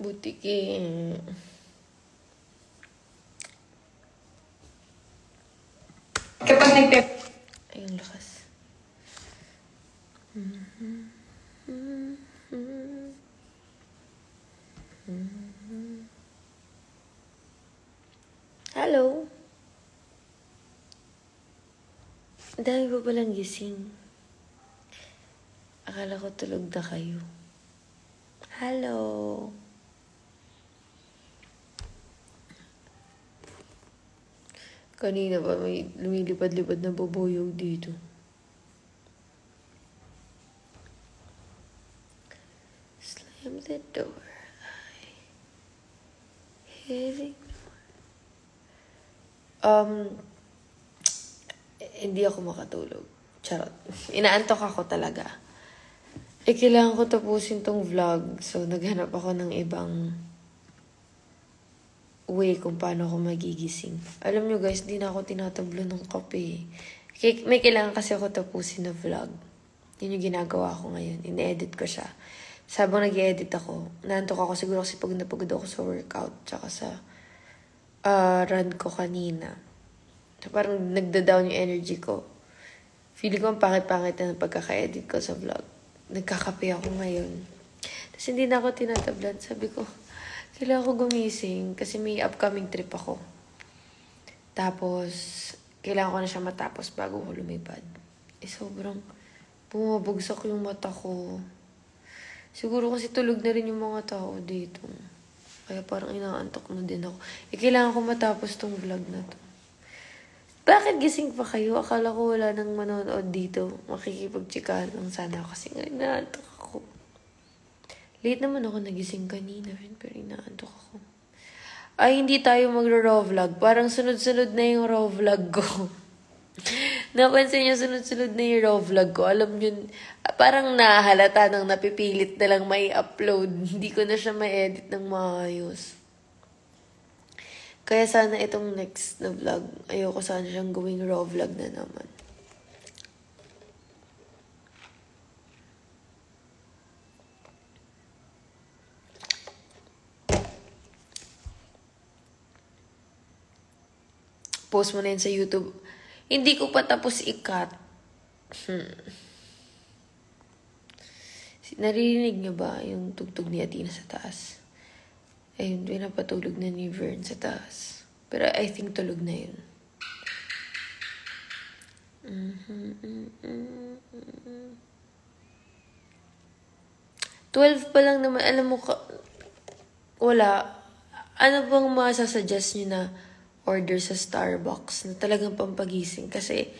Butiki. Kapag Ay, ang lakas. Hello? Ang dami pa palang gising. Akala ko tulog na kayo. Hello? Kanina pa may lumilipad-lipad na bubuyog dito. Slam the door. Hindi ako makatulog. Charot. Inaantok ako talaga. Kailangan ko tapusin tong vlog. So, naghanap ako ng ibang way kung paano ako magigising. Alam nyo guys, di na ako tinatablo ng kape. May kailangan kasi ako tapusin na vlog. Yun yung ginagawa ko ngayon. Ine-edit ko siya. Sabang nag-edit ako, naantok ako siguro kasi pag napagod ako sa workout. Tsaka sa run ko kanina. So, parang nagda-down yung energy ko. Feeling ko ang pangit-pangit na pagkaka-edit ko sa vlog. Nagkakape ako ngayon. Tapos hindi na ako tinatablan. Sabi ko, kailangan ko gumising kasi may upcoming trip ako. Tapos, kailangan ko na siya matapos bago ko lumipad. Sobrang bumabagsak yung mata ko. Siguro kasi tulog na rin yung mga tao dito. Kaya parang inaantok na din ako. Kailangan ko matapos tong vlog na to. Bakit gising pa kayo? Akala ko wala nang manonood dito. Makikipagtsikahan lang sana ako kasi nga inaantok ako. Late naman ako nagising kanina, pero inaantok ako. Ay, hindi tayo magro-raw vlog. Parang sunod-sunod na yung raw vlog ko. Napansin niyo, sunod-sunod na yung raw vlog ko. Alam niyo, parang nahalata nang napipilit na lang may upload. Hindi ko na siya ma-edit ng maayos. Kaya sana itong next na vlog, ayoko sana siyang gawing raw vlog na naman. Post mo na yun sa YouTube. Hindi ko pa tapos i-cut. Naririnig niyo ba yung tugtog ni Athena sa taas? Ayun, pinapatulog na ni Vern sa taas. Pero I think tulog na yun. 12 pa lang naman. Alam mo, wala. Ano bang masasuggest nyo na order sa Starbucks na talagang pampagising? Kasi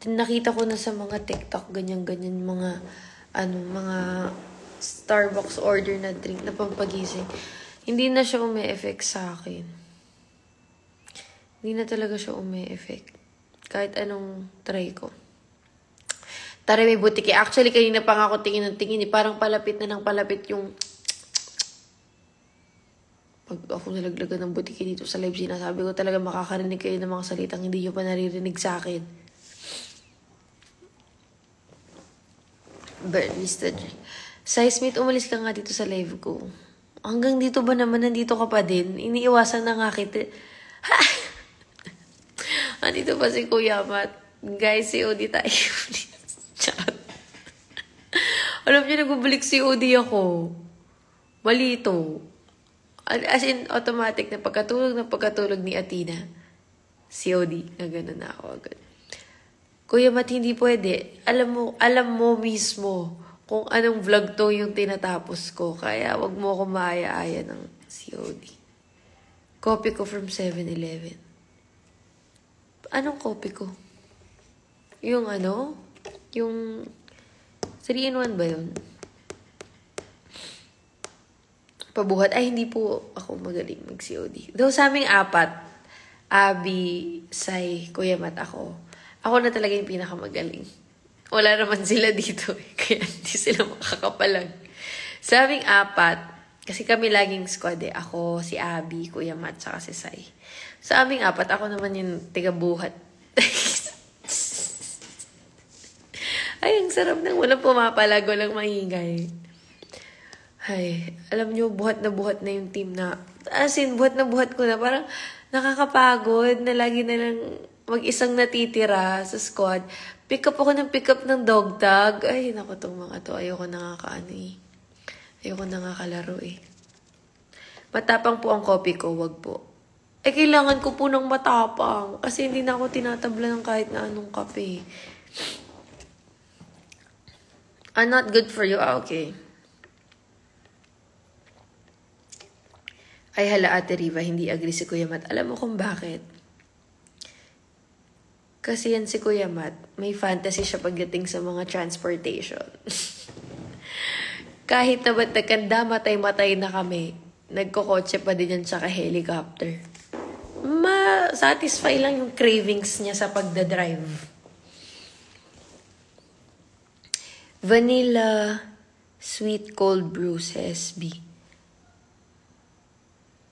nakita ko na sa mga TikTok, ganyan-ganyan, mga Starbucks order na drink na pampagising. Hindi na siya ume-effect sa akin. Hindi na talaga siya ume-effect. Kahit anong try ko. Tara, may butiki. Actually, kanina pa nga ako tingin ng tingin. Parang palapit na ng palapit yung... Pag ako nalaglagan ng butiki dito sa live, sinasabi ko talaga makakarinig kayo ng mga salitang hindi nyo pa naririnig sa akin. Barista J. Size-mate, umalis ka nga dito sa live ko. Hanggang dito ba naman, nandito ka pa din? Iniiwasan na nga kita. Ha! Nandito pa si Kuya Matt. Guys, si Odi tayo. Chat. Alam niyo, nagbabalik si Odi ako. Malito. As in, automatic na pagkatulog ni Athena. Si Odi. Na gano'n na ako agad. Kuya Matt, hindi pwede. Alam mo mismo kung anong vlog to yung tinatapos ko. Kaya wag mo ako maaya-aya ng COD. Copy ko from 7-Eleven. Anong copy ko? Yung Yung 3-in-1 ba yun? Pabuhat. Ay, hindi po ako magaling mag-COD. Though sa aming apat, Abby, Sai, Kuya Matt, ako na talaga yung pinakamagaling. Wala naman sila dito eh. Kaya hindi sila makakapalag. Sa aming apat, kasi kami laging squad eh. Ako, si Abby, Kuya Matt, saka si Sai. Sa aming apat, ako naman yung tigabuhat. Ay, ang sarap nang walang pumapalag, walang maingay. Ay, alam nyo, buhat na yung team na, as in, buhat ko na. Parang nakakapagod na lagi na lang mag-isang natitira sa squad. Pick up ako ng dog tag. Ay, naku, tong mga to. Ayoko nakakaano eh. Ayoko nakakalaro eh. Matapang po ang copy ko, wag po. Eh, kailangan ko po ng matapang. Kasi hindi na ako tinatabla ng kahit na anong kape. Not good for you. Okay. Ay, hala, Ate Riva, hindi agree si Kuya Mat. Alam mo kung bakit? Kasi yan si Kuya Mat, may fantasy siya pagdating sa mga transportation. Kahit na ba't nagkanda, matay na kami, nagkokotse pa din yan sa helicopter. Ma-satisfy lang yung cravings niya sa pagdadrive. Vanilla Sweet Cold Brew SB.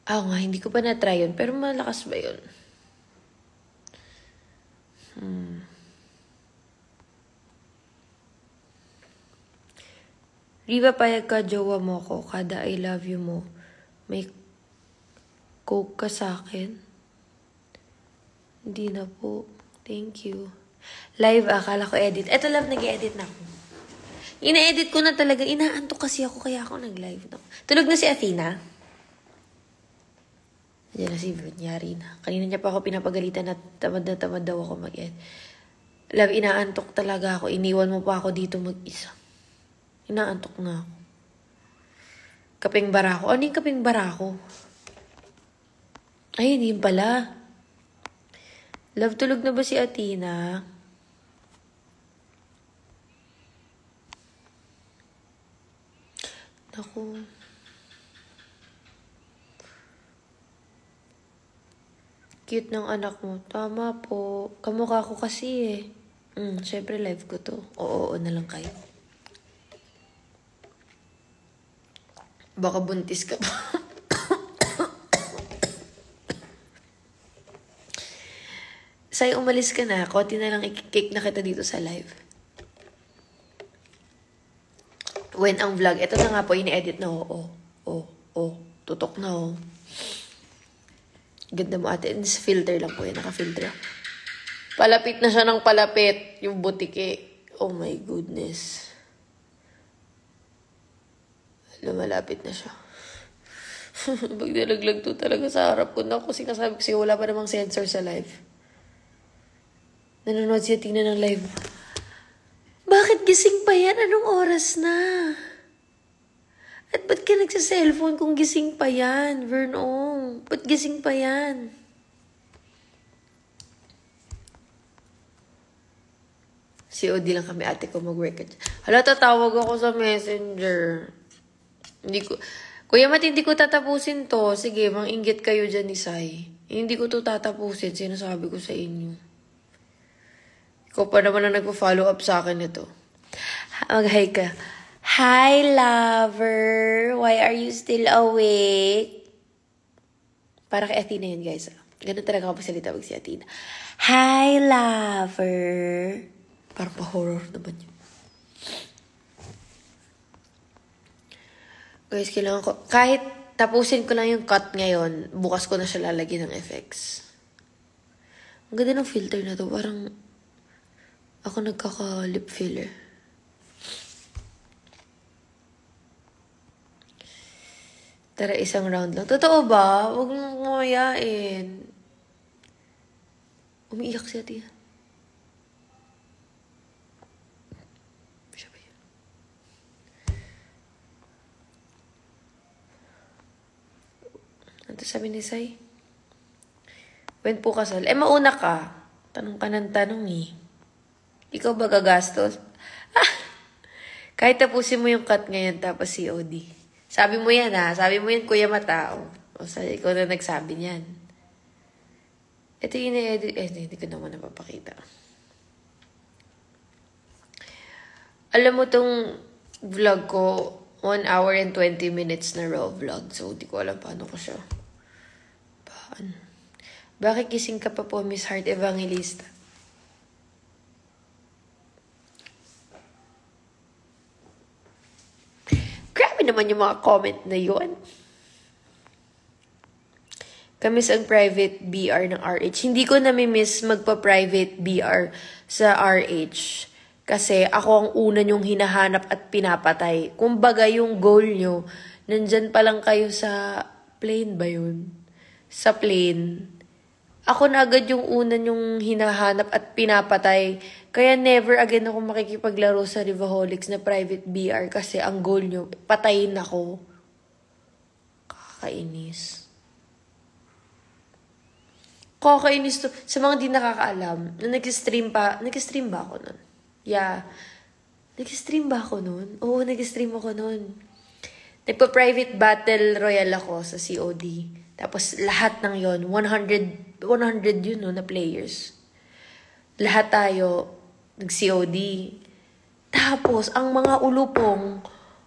Nga, hindi ko pa na-try yun. Pero malakas ba yun? Riva, payag ka, jowa mo ko. Kada I love you mo, may coke ka sa akin. Hindi na po. Thank you. Live, akala ko edit. Eto, love, nag-edit na ako. Ina-edit ko na talaga. Inaantok kasi ako, kaya ako nag-live na. Tulog na si Athena. Diyan na si Vern, yari na. Kanina niya pa ako pinapagalitan na tamad daw ako mag-edit. Love, inaantok talaga ako. Iniwan mo pa ako dito mag-isa. Inaantok na ako. Kaping barako. Ano yung kaping barako? Ay, hindi pala. Love, tulog na ba si Athena? Naku. Cute ng anak mo. Tama po. Kamukha ko kasi eh. Syempre live ko to. Oo na lang kayo. Baka buntis ka pa. Say, umalis ka na. Konti na lang i-kick na kita dito sa live. When ang vlog. Ito na nga po, ini-edit na. Tutok na Ganda mo ate. This filter lang po yan. Naka-filter. Palapit na siya ng palapit. Yung butike. Oh my goodness. Lumalapit na siya. Pag nalaglag to talaga sa harap ko. Naku, sinasabi ko siya, wala pa namang sensor sa live. Nanonood siya, tingnan ng live. Bakit gising pa yan? Anong oras na? At ba't ka nagsa-cellphone kung gising pa yan, Vernon? Ba't gising pa yan? COD lang kami, ate ko mag-work. Hala, tatawag ako sa messenger. Hindi ko... Kuya Mat, hindi ko tatapusin to. Sige, mang-inggit kayo dyan ni Sai. Hindi ko to tatapusin. Sinasabi ko sa inyo. Ikaw pa naman na nagpo-follow up sa akin ito. Mag-hi ka. Hi, lover. Why are you still awake? Para kay Athena yun, guys. Ganun talaga ako magsalita pag si Athena. Hi, lover. Parang pa-horror naman yun. Guys, kailangan ko... Kahit tapusin ko lang yung cut ngayon, bukas ko na siya lalagyan ng effects. Ang ganda ng filter na to. Parang ako nagkaka-lip filler. Tara, isang round lang. Totoo ba? Huwag mong mamayain. Umiiyak si Ate. Siya ba yun? Ano sabi ni Sai? When po kasal? Mauna ka. Tanong ka ng tanong eh. Ikaw ba gagastos? Kahit tapusin mo yung cut ngayon tapos COD. Sabi mo yan Sabi mo yan, Kuya Matao. Ikaw na nagsabi niyan. Ito yung ini-edit. Hindi ko naman napapakita. Alam mo tong vlog ko, 1 hour and 20 minutes na raw vlog. So, di ko alam paano ko siya. Bakit gising ka pa po, Miss Heart Evangelista? Grab Grabe naman yung mga comment na yun. Kamiss ang private BR ng RH. Hindi ko nami-miss magpa-private BR sa RH. Kasi ako ang una nyong hinahanap at pinapatay. Kumbaga yung goal nyo, nandyan pa lang kayo sa plane ba yun? Sa plane. Ako na agad yung una nyong hinahanap at pinapatay. Kaya never again ako makikipaglaro sa Rivaholics na private BR kasi ang goal nyo, patayin ako. Kakainis. Kakainis to. Sa mga di nakakaalam, nung nag-stream ba ako nun? Yeah. Nag-stream ba ako nun? Oo, nag-stream ako nun. Nagpa-private battle royale ako sa COD. Tapos lahat ng yon 100 yun no, na players. Lahat tayo nag-COD. Tapos, ang mga ulupong,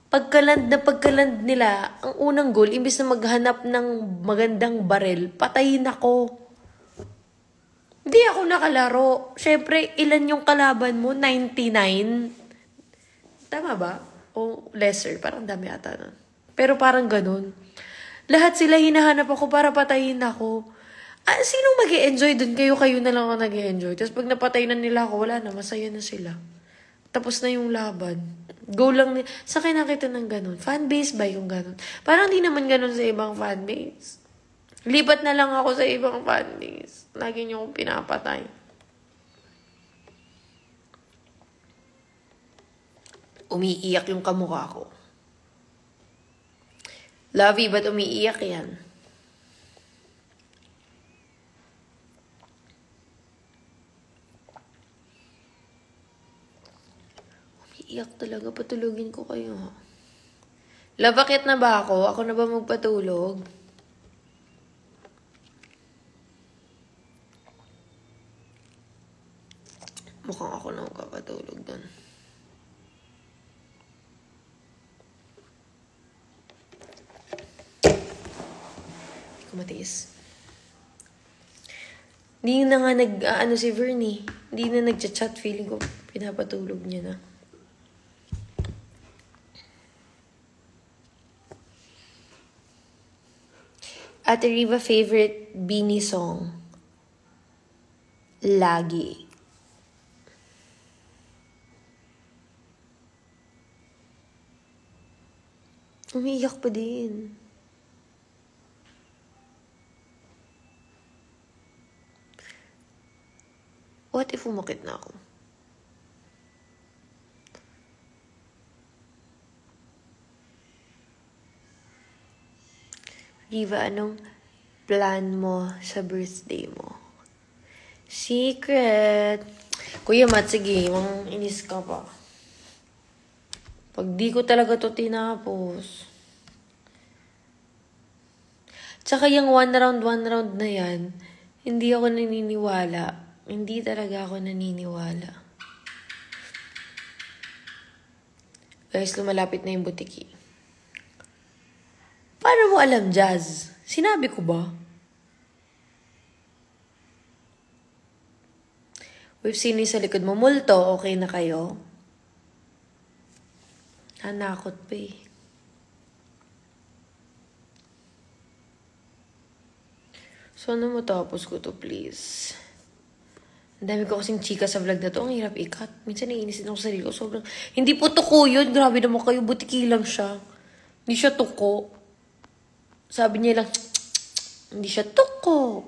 pagkaland nila, ang unang goal, imbis na maghanap ng magandang barel, patayin ako. Hindi ako nakalaro. Siyempre, ilan yung kalaban mo? 99? Tama ba? O lesser? Parang dami ata nun. Pero parang ganun. Lahat sila hinahanap ako para patayin ako. Sinong mag-e-enjoy dun? Kayo na lang ako nag-e-enjoy. Tapos pag napatay na nila ako, wala na. Masaya na sila. Tapos na yung laban. Go lang. Sa akin nakita ng ganun. Fanbase ba yung ganun? Parang di naman ganun sa ibang fanbase. Lipat na lang ako sa ibang fanbase. Lagi niyo akong pinapatay. Umiiyak yung kamukha ko. Lovey, ba't umiiyak yan? Umiiyak talaga. Patulogin ko kayo. Love, bakit na ba ako? Ako na ba magpatulog? Mukhang ako na magpapatulog doon. Kumatiis. Hindi na nga si Vernie. Hindi na nagchat-chat. Feeling ko pinapatulog niya na. Ate Riva, favorite Beanie song? Lagi. Umiiyak pa din. What if umakit na ako? Riva, anong plan mo sa birthday mo? Secret. Kuya Matt, sige, inis ka pa. Pag di ko talaga to tinapos. Tsaka yung one round na yan, hindi ako naniniwala. Hindi talaga ako naniniwala. Guys, lumalapit na yung butiki. Paano mo alam, Jazz? Sinabi ko ba? We've seen sa likod mo. Multo, okay na kayo? Nanakot pa eh. Sana matapos ko to, please. Ang dami ko kasing chika sa vlog na to. Ang hirap ikat. Minsan naiinisin ako sa sarili ko. Sobrang, hindi po tuko yun. Grabe naman kayo. Butiki lang siya. Hindi siya tuko. Sabi niya lang, hindi siya tuko.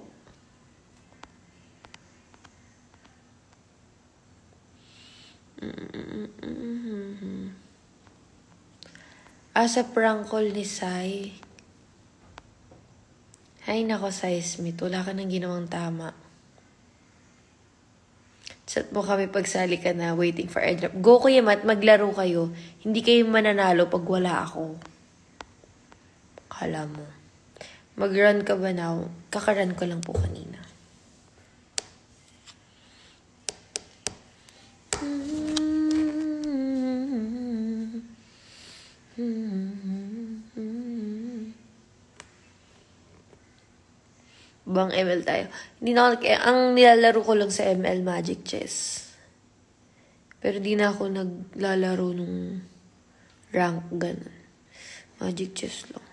Sa prank call ni Sai. Ay, nako, Sai Smith. Wala ka nang ginawang tama. Chat mo kami pagsali ka na, waiting for airdrop. Go, Kuya Matt, maglaro kayo. Hindi kayo mananalo pag wala ako. Kala mo. Mag-run ka ba now? Kaka-run ko lang po kanina. Bang ML tayo. Hindi na ako, ang nilalaro ko lang sa ML Magic Chess. Pero di na ako naglalaro nung rank ganun. Magic chess lang.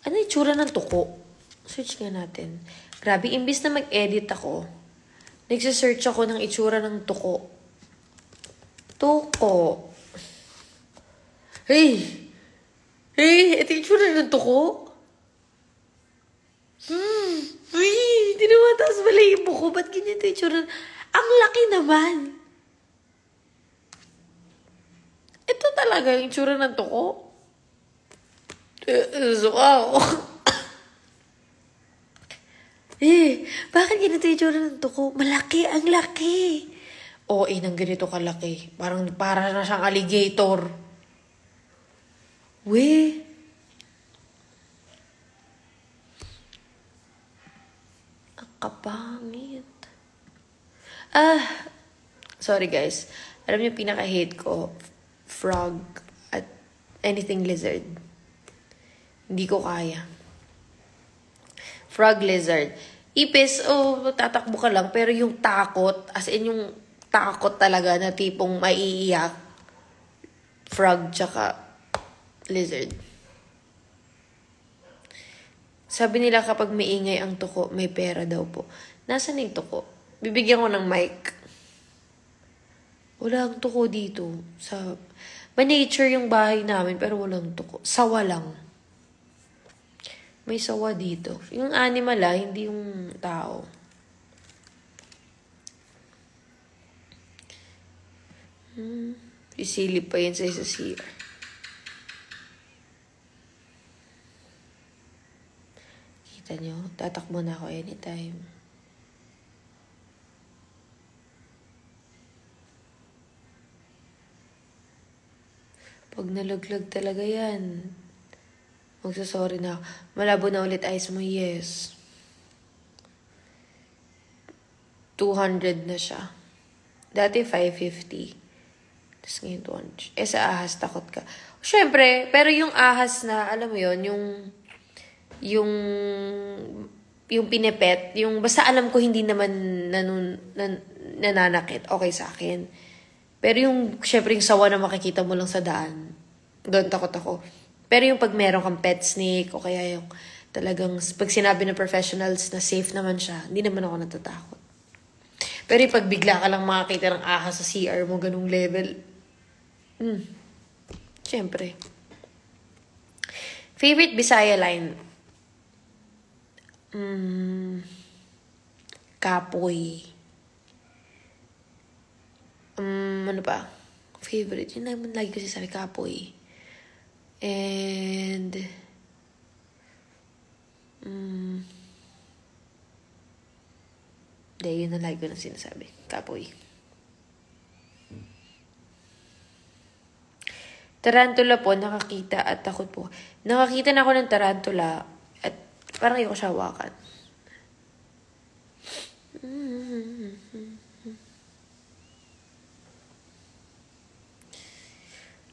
Ano yung itsura ng tuko? Search nga natin. Grabe, imbis na mag-edit ako, nagsisearch ako ng itsura ng tuko. Tuko. Hey! Hey! Ito yung itsura ng tuko? Uy! Hindi naman taas balahibo ko. Ba't ganyan ito yung itsura? Ang laki naman! Ito talaga yung itsura ng tuko? Wow! Bakit ganito yung itsura ng tuko? Malaki, ang laki! Oo, nang ganito kalaki. Para na siyang alligator. Ang kapangit. Sorry guys. Alam niyo, pinaka-hate ko, frog at anything lizard. Hindi ko kaya. Frog, lizard. Ipis, tatakbo ka lang. Pero yung takot, as in yung takot talaga na tipong maiiyak. Frog, tsaka lizard. Sabi nila kapag maingay ang tuko, may pera daw po. Nasaan yung tuko? Bibigyan ko ng mic. Wala ang tuko dito. Nature yung bahay namin, pero walang tuko. Sawa lang. May sawa dito. Yung animal hindi yung tao. Isilip pa yun sa isa CR. Kita nyo? Tatakbo na ako anytime. Pag nalaglag talaga yan, magsasorry na ako. Malabo na ulit eyes mo, yes. 200 na siya. Dati 550. Tapos ngayon 200. Sa ahas, takot ka. Siyempre, pero yung ahas na, alam mo yon yung pinipet, yung basta alam ko hindi naman nananakit, okay sa akin. Pero yung, syempre yung sawa na makikita mo lang sa daan, doon takot ako. Pero yung pag meron kang pet snake, o kaya yung talagang, pag sinabi ng professionals na safe naman siya, hindi naman ako natatakot. Pero yung pag bigla ka lang makakita ng ahas sa CR mo, ganung level, syempre. Favorite Bisaya line? Kapoy. Ano pa? Favorite. Yun naman lagi kasi sabi, kapoy. And, yun na lagi ko na sinasabi. Kapoy. Tarantula po, nakakita at takot po. Nakakita na ako ng tarantula at parang ayoko siya hawakan.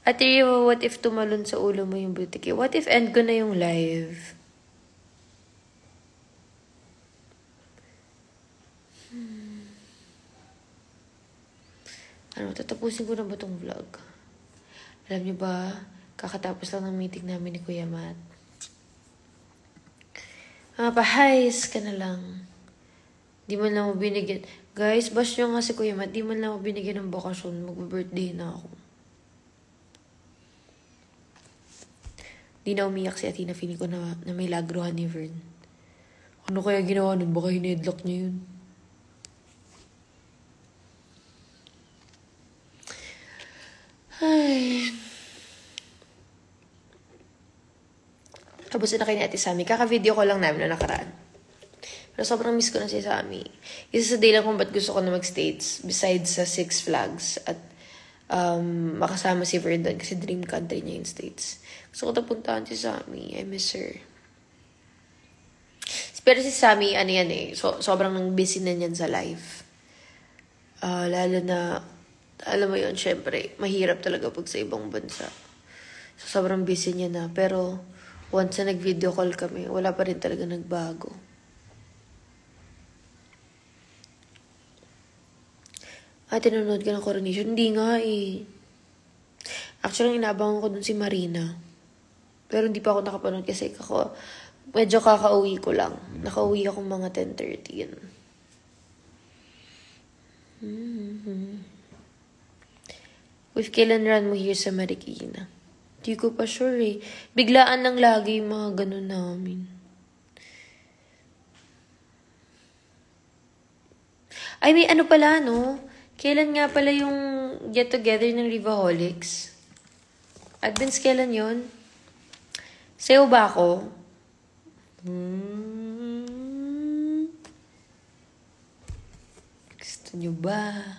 Ate Rio, what if tumalon sa ulo mo yung butiki? What if end ko na yung live? Tatapusin ko na ba itong vlog? Alam niyo ba, kakatapos lang ng meeting namin ni Kuya Matt. Pahayos ka na lang. Di man lang mo binigyan. Guys, bash nyo nga si Kuya Matt, di man lang mo binigyan ng bakasyon. Mag-birthday na ako. Di na umiyak si Athena. Feeling ko na may lagrohan ni Vern. Ano kaya ginawa nun? Baka hinedlock niya yun. Ay. Tapos na kayo ni Ate Sammy. Kaka-video ko lang namin na nakaraan. Pero sobrang miss ko na si Sammy. Isa sa day lang kung ba't gusto ko na mag-States. Besides sa Six Flags. At makasama si Vern doon. Kasi dream country niya yung States. Gusto ko tapuntahan si Sammy. I miss her. Pero si Sammy, ano yan sobrang busy na niyan sa life. Lalo na, alam mo yun, syempre, mahirap talaga pag sa ibang bansa. So, sobrang busy niya na. Pero, once na nag-video call kami, wala pa rin talaga nagbago. Nanonood ka ng Coronation? Hindi nga eh. Actually, inaabangan ko dun si Marina. Pero hindi pa ako nakapanood kasi medyo kakauwi ko lang. Nakauwi ako mga 10:30 yun. With kailan run mo here sa Marikina? Di ko pa sure eh. Biglaan lang lagi yung mga ganun namin. Ay, may ano pala, no? Kailan nga pala yung get together ng Rivaholics? Advance kailan yun? Sayo ba ako? Gusto nyo ba?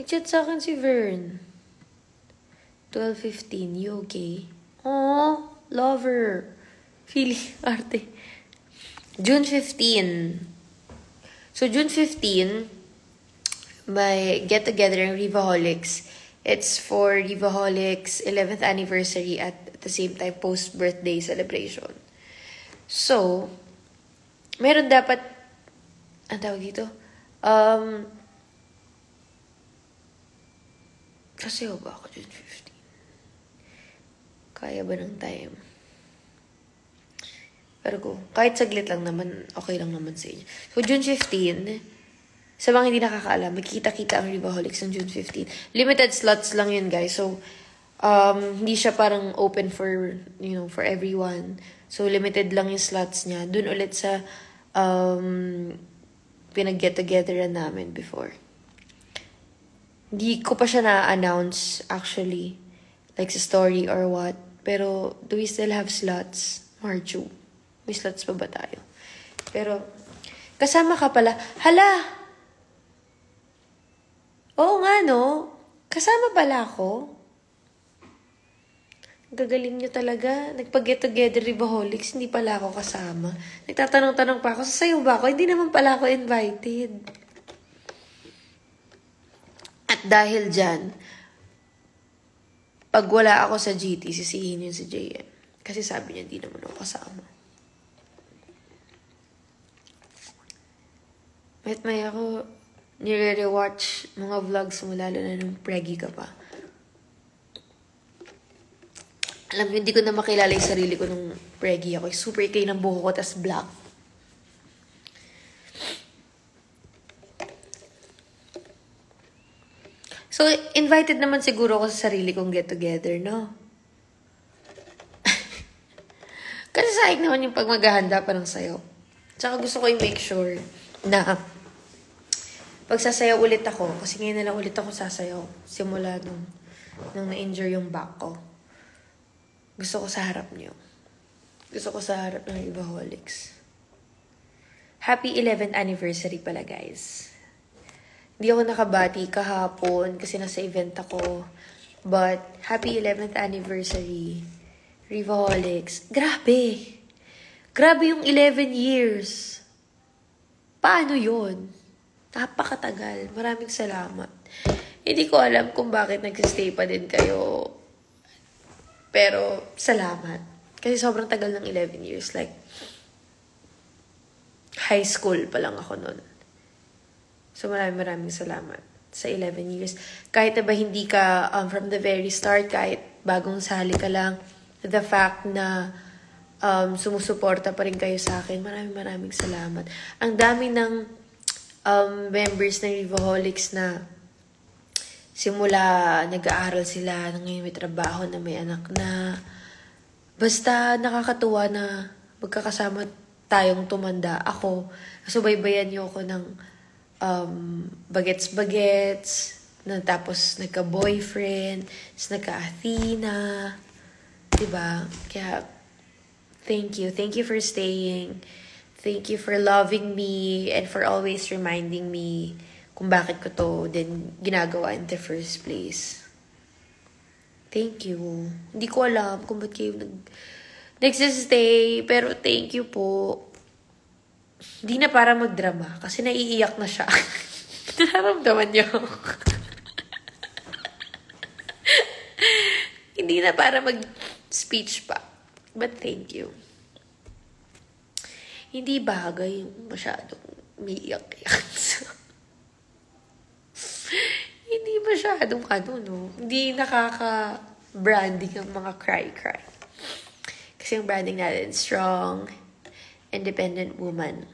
Nag-chat sa akin si Vern. 12:15, you okay? Lover. Feeling arte. June 15. So, June 15, may get-together ng Rivaholics. It's for Rivaholics 11th anniversary at the same time post-birthday celebration. So, meron dapat, ang tawag dito? Kasi ba ako June 15? Kaya ba ng time? Pero kahit saglit lang naman, okay lang naman sa inyo. So, June 15, sa mga hindi nakakaalam, makikita-kita ang Rivaholics ng June 15. Limited slots lang yun, guys. So, hindi siya parang open for, for everyone. So, limited lang yung slots niya. Dun ulit sa pinag-get-togetheran namin before. Hindi ko pa siya na-announce, actually. Like sa story or what. Pero, do we still have slots? Marju, may slots pa ba tayo? Pero, kasama ka pala. Hala! Oo nga, no? Kasama pala ako. Gagaling nyo talaga. Nagpag-get-together Rivaholics, hindi pala ako kasama. Nagtatanong-tanong pa ako, sasayaw ba ako? Hindi naman pala ako invited. At dahil dyan, pag wala ako sa GT, sisihin yun si JM. Kasi sabi niya, hindi naman ako kasama. May ako nire-rewatch mga vlogs mo, lalo na nung preggy ka pa. Alam mo, hindi ko na makilala yung sarili ko nung preggy ako. Super ikay ng buho ko, tas black. So, invited naman siguro ako sa sarili kong get-together, no? Kasi sahig naman yung pag maghahanda pa ng sayo. Tsaka gusto ko i-make sure na pagsasayaw ulit ako, kasi ngayon na lang ulit ako sasayaw, simula nung na-injure yung back ko. Gusto ko sa harap niyo. Gusto ko sa harap ng Rivaholics. Happy 11th anniversary pala, guys. Hindi ako nakabati kahapon kasi nasa event ako. But, happy 11th anniversary, Rivaholics. Grabe! Grabe yung 11 years. Paano yun? Napakatagal. Maraming salamat. Hindi ko alam kung bakit nag-stay pa din kayo. Pero, salamat. Kasi sobrang tagal ng 11 years. Like, high school pa lang ako nun. So, maraming salamat sa 11 years. Kahit na ba hindi ka from the very start, kahit bagong sali ka lang, the fact na sumusuporta pa rin kayo sa akin, maraming salamat. Ang dami ng members ng Rivaholics na simula nag-aaral sila, ngayon may trabaho na, may anak na. Basta nakakatuwa na magkakasama tayong tumanda. Ako, subaybayan niyo ako ng bagets-bagets, na tapos nagka-boyfriend, tapos nagka-Athena, diba? Kaya, thank you. Thank you for staying. Thank you for loving me and for always reminding me kung bakit ko to din ginagawa in the first place. Thank you. Hindi ko alam kung ba't kayo nagsistay, pero thank you po. Hindi na para magdrama kasi naiiyak na siya. Nararamdaman niyo. Hindi na para mag-speech pa. But thank you. hindi bagay yung masyadong may iyak-iyak. Hindi masyadong no? Hindi nakaka-branding ang mga cry-cry. Kasi yung branding natin, strong, independent woman.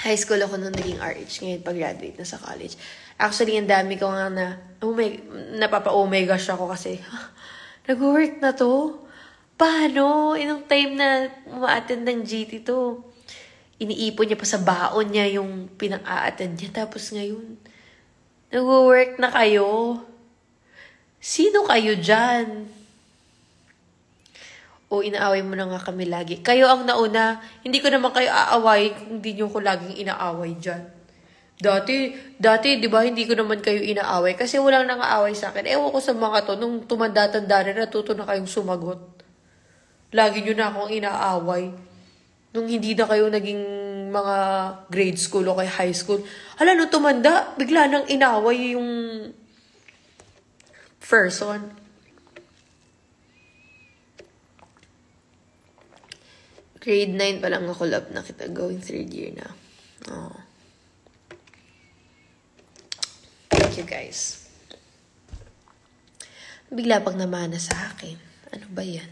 High school ako nung naging RH. Ngayon, pag-graduate na sa college. Actually, ang dami ko nga na, napapa-oh my gosh ako kasi, nag-work na to? Paano? Inong time na ma-attend ng GT to, iniipon niya pa sa baon niya yung pinang-a-attend niya. Tapos ngayon, nag-work na kayo. Sino kayo dyan? O inaaway mo na nga kami lagi. Kayo ang nauna. Hindi ko naman kayo aaway kung hindi nyo ko laging inaaway dyan. Dati, di ba, hindi ko naman kayo inaaway kasi walang nang-aaway sa akin. Ewan ko sa mga to, nung tumanda-tanda na natuto na kayong sumagot. Lagi nyo na akong inaaway. Nung hindi na kayo naging mga grade school o kay high school. Hala, nung tumanda, bigla nang inaaway yung person. Grade 9 pa lang ako love na kita. Going 3rd year na. Oh. Thank you guys. Bigla pag namana sa akin. Ano ba yan?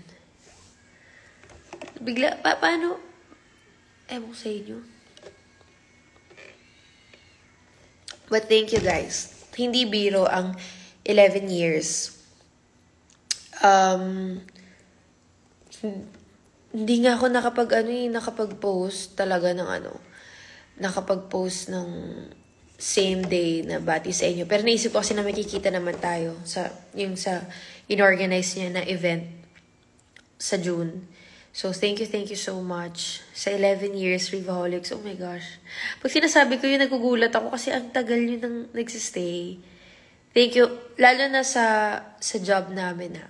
Bigla, paano? Ewan ko sa inyo. But thank you guys. Hindi biro ang 11 years. Hindi nga ako nakapag-post talaga ng nakapag-post ng same day na bati sa inyo. Pero naisip ko kasi na makikita naman tayo sa inorganize niya na event sa June. So, thank you so much. Sa 11 years, Rivaholics, oh my gosh. Pag sinasabi ko yun, nagugulat ako kasi ang tagal yun nang nagsistay. Thank you. Lalo na sa job namin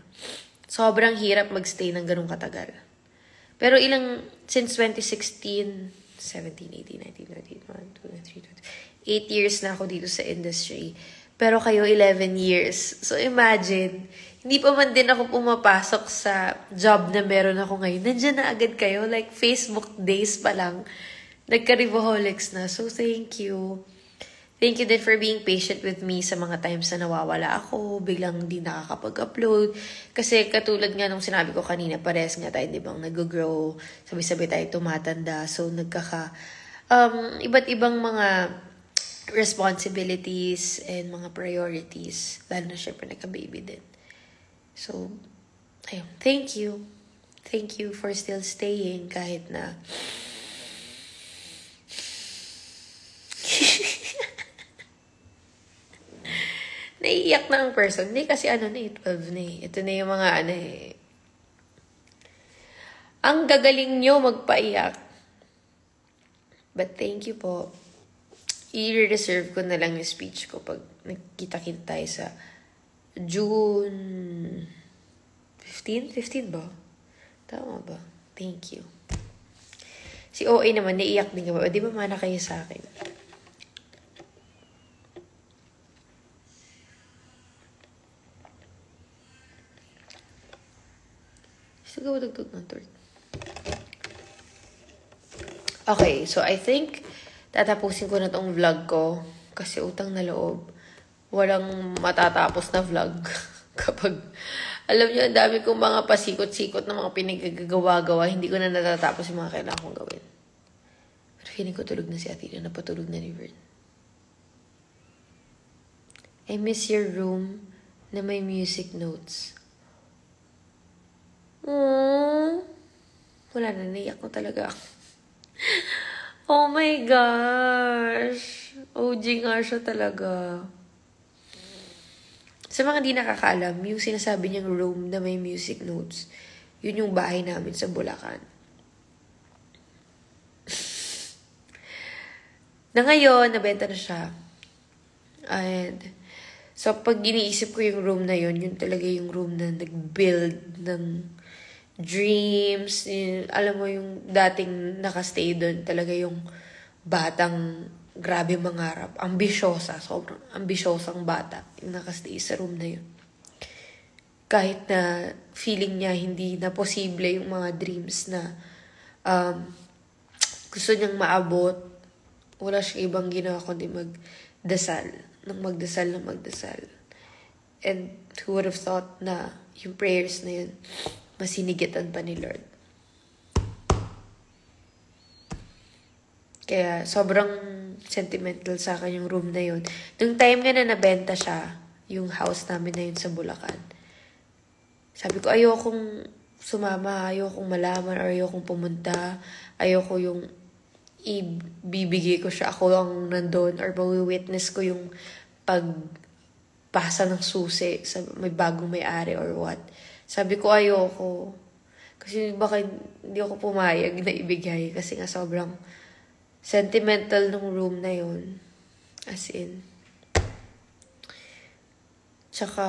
sobrang hirap magstay ng ganung katagal. Pero since 2016, 17, 18, 19, 20, 1, 2, 3, 8 years na ako dito sa industry. Pero kayo, 11 years. So, imagine, hindi pa man din ako pumapasok sa job na meron ako ngayon. Nandiyan na agad kayo. Like, Facebook days pa lang. Nagka-Rivaholics na. So, thank you. Thank you din for being patient with me sa mga times na nawawala ako. Biglang hindi nakakapag-upload. Kasi katulad nga nung sinabi ko kanina, pares nga tayo, di bang nag-grow. Sabi-sabi tayo tumatanda. So, iba't ibang mga responsibilities and mga priorities. Lalo na syempre nagka-baby din. So, ayun. Thank you. Thank you for still staying kahit na naiiyak na ang person. Hindi kasi 12 na eh. Ito na yung mga Ang gagaling nyo magpaiyak. But thank you po. I-reserve ko na lang yung speech ko pag nagkita-kita tayo sa June 15? 15 ba? Tama ba? Thank you. Si OA naman, naiiyak din ka ba? Di ba mana kayo sa akin? Sigawad-dagdag ng third. Okay, so I think tatapusin ko na tong vlog ko kasi utang na loob. Walang matatapos na vlog kapag alam niyo ang dami kong mga pasikot-sikot na mga pinagagawa-gawa, hindi ko na natatapos yung mga kailangan kong gawin. Pero feeling ko tulog na si Athena, napatulog na ni Vern. I miss your room na may music notes. Wala na, naiyak ko talaga. Oh my gosh. OG nga siya talaga. Sa mga di nakakaalam, yung sinasabi niyang room na may music notes, yun yung bahay namin sa Bulacan. Na ngayon, nabenta na siya. And so, pag iniisip ko yung room na yun talaga yung room na nag-build ng dreams. Alam mo yung dating nakastay doon, talaga yung batang grabe mangarap. Ambisyosa, sobrang ambisyosang bata yung nakastay sa room na yun. Kahit na feeling niya hindi na posible yung mga dreams na gusto niyang maabot. Wala siyang ibang ginawa kundi magdasal. Magdasal. And who would have thought na yung prayers na yun, masinigitan pa ni Lord. Kaya sobrang sentimental sa akin yung room na yun. Nung time nga na nabenta siya, yung house namin na yun sa Bulacan, sabi ko, ayokong sumama, ayokong malaman, or ayokong pumunta, ayoko yung ibibigay ko siya, ako ang nandun, or mawi-witness ko yung pagpasa ng susi sa may bagong may-ari or what. Sabi ko, ayoko. Kasi baka hindi ako pumayag na ibigay, kasi nga sobrang sentimental ng room na yun. As in. Tsaka,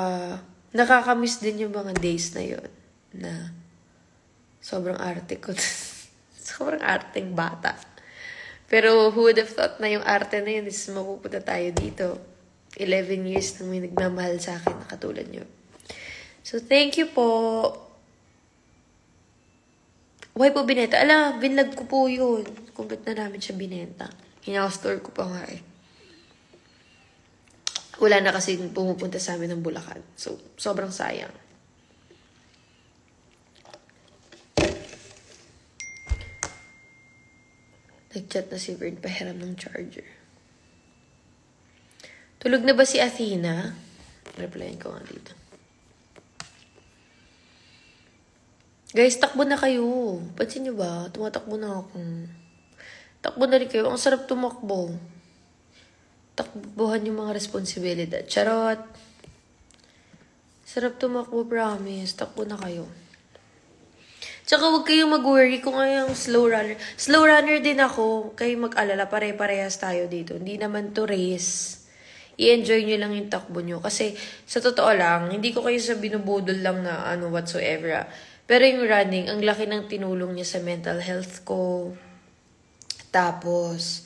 nakakamiss din yung mga days na yun. Na, sobrang arte ko. Sobrang arteng bata. Pero, who would have thought na yung arte na yun is mapupunta tayo dito. 11 years nang may nagmamahal sa akin na katulad nyo. So, thank you po. Why po binenta? Ala, binlog ko po yun. Kung ba't na namin siya binenta. Hinaka-store ko pa nga eh. Wala na kasi pumupunta sa amin ng Bulacan. So, sobrang sayang. Nag-chat na si Bird, pahiram ng charger. Tulog na ba si Athena? Replyan ko nga dito. Guys, takbo na kayo. Pansin nyo ba? Tumatakbo na ako. Takbo na rin kayo. Ang sarap tumakbo. Takbuhan yung mga responsibilidad. Charot. Sarap tumakbo, promise. Takbo na kayo. Tsaka huwag kayong mag-worry kung yung slow runner. Slow runner din ako. Kayo mag-alala. Pare-parehas tayo dito. Hindi naman to race. I-enjoy nyo lang yung takbo nyo. Kasi sa totoo lang, hindi ko kayo sa binubudol lang na whatsoever. Pero yung running, ang laki ng tinulong niya sa mental health ko. Tapos,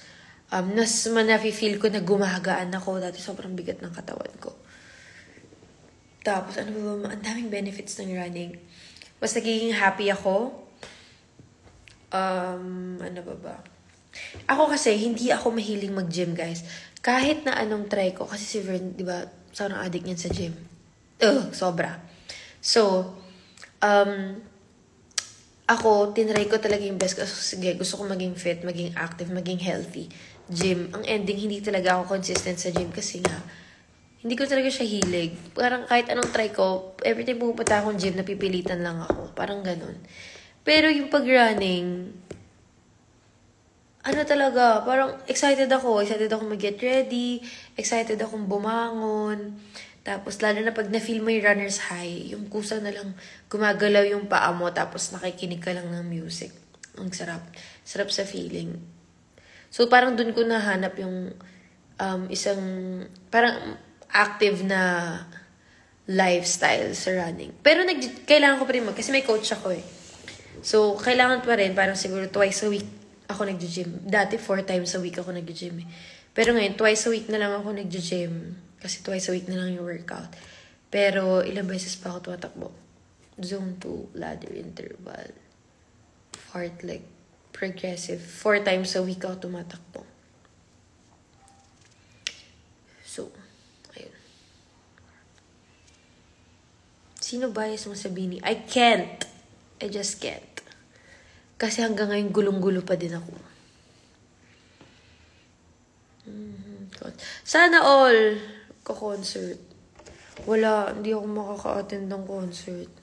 nafe-feel ko na gumagaan ako. Dati sobrang bigat ng katawan ko. Tapos, ano ba? Ang daming benefits ng running. Mas nagiging happy ako. Ano ba? Ako kasi, hindi ako mahiling mag-gym, guys. Kahit na anong try ko. Kasi si Vern, di ba, sobrang addict niyan sa gym. Sobra. So, ako, tinry ko talaga yung best. Sige, gusto ko maging fit, maging active, maging healthy. Gym. Ang ending, hindi talaga ako consistent sa gym kasi nga, hindi ko talaga siya hilig. Parang kahit anong try ko, every time pumunta akong gym, napipilitan lang ako. Parang ganun. Pero yung pag-running, talaga, parang excited ako. Excited ako mag-get ready. Excited akong bumangon. Tapos, lalo na pag na-feel mo yung runner's high, yung kusa na lang gumagalaw yung paa mo, tapos nakikinig ka lang ng music. Ang sarap. Sarap sa feeling. So, parang dun ko nahanap yung isang, parang active na lifestyle sa running. Pero kailangan ko pa rin kasi may coach ako eh. So, kailangan pa rin, parang siguro twice a week ako nag-gym. Dati, 4 times a week ako nag-gym eh. Pero ngayon, twice a week na lang ako nag-gym. Kasi twice a week na lang yung workout. Pero ilang beses pa ako tumatakbo. Zone 2, ladder interval. Fartlek, progressive. 4 times a week ako tumatakbo. So, ayun. Sino bias mo sabihin ni? I can't. I just can't. Kasi hanggang ngayon gulong-gulo pa din ako. Sana all ka-concert. Wala, hindi ako makaka-attend ng concert.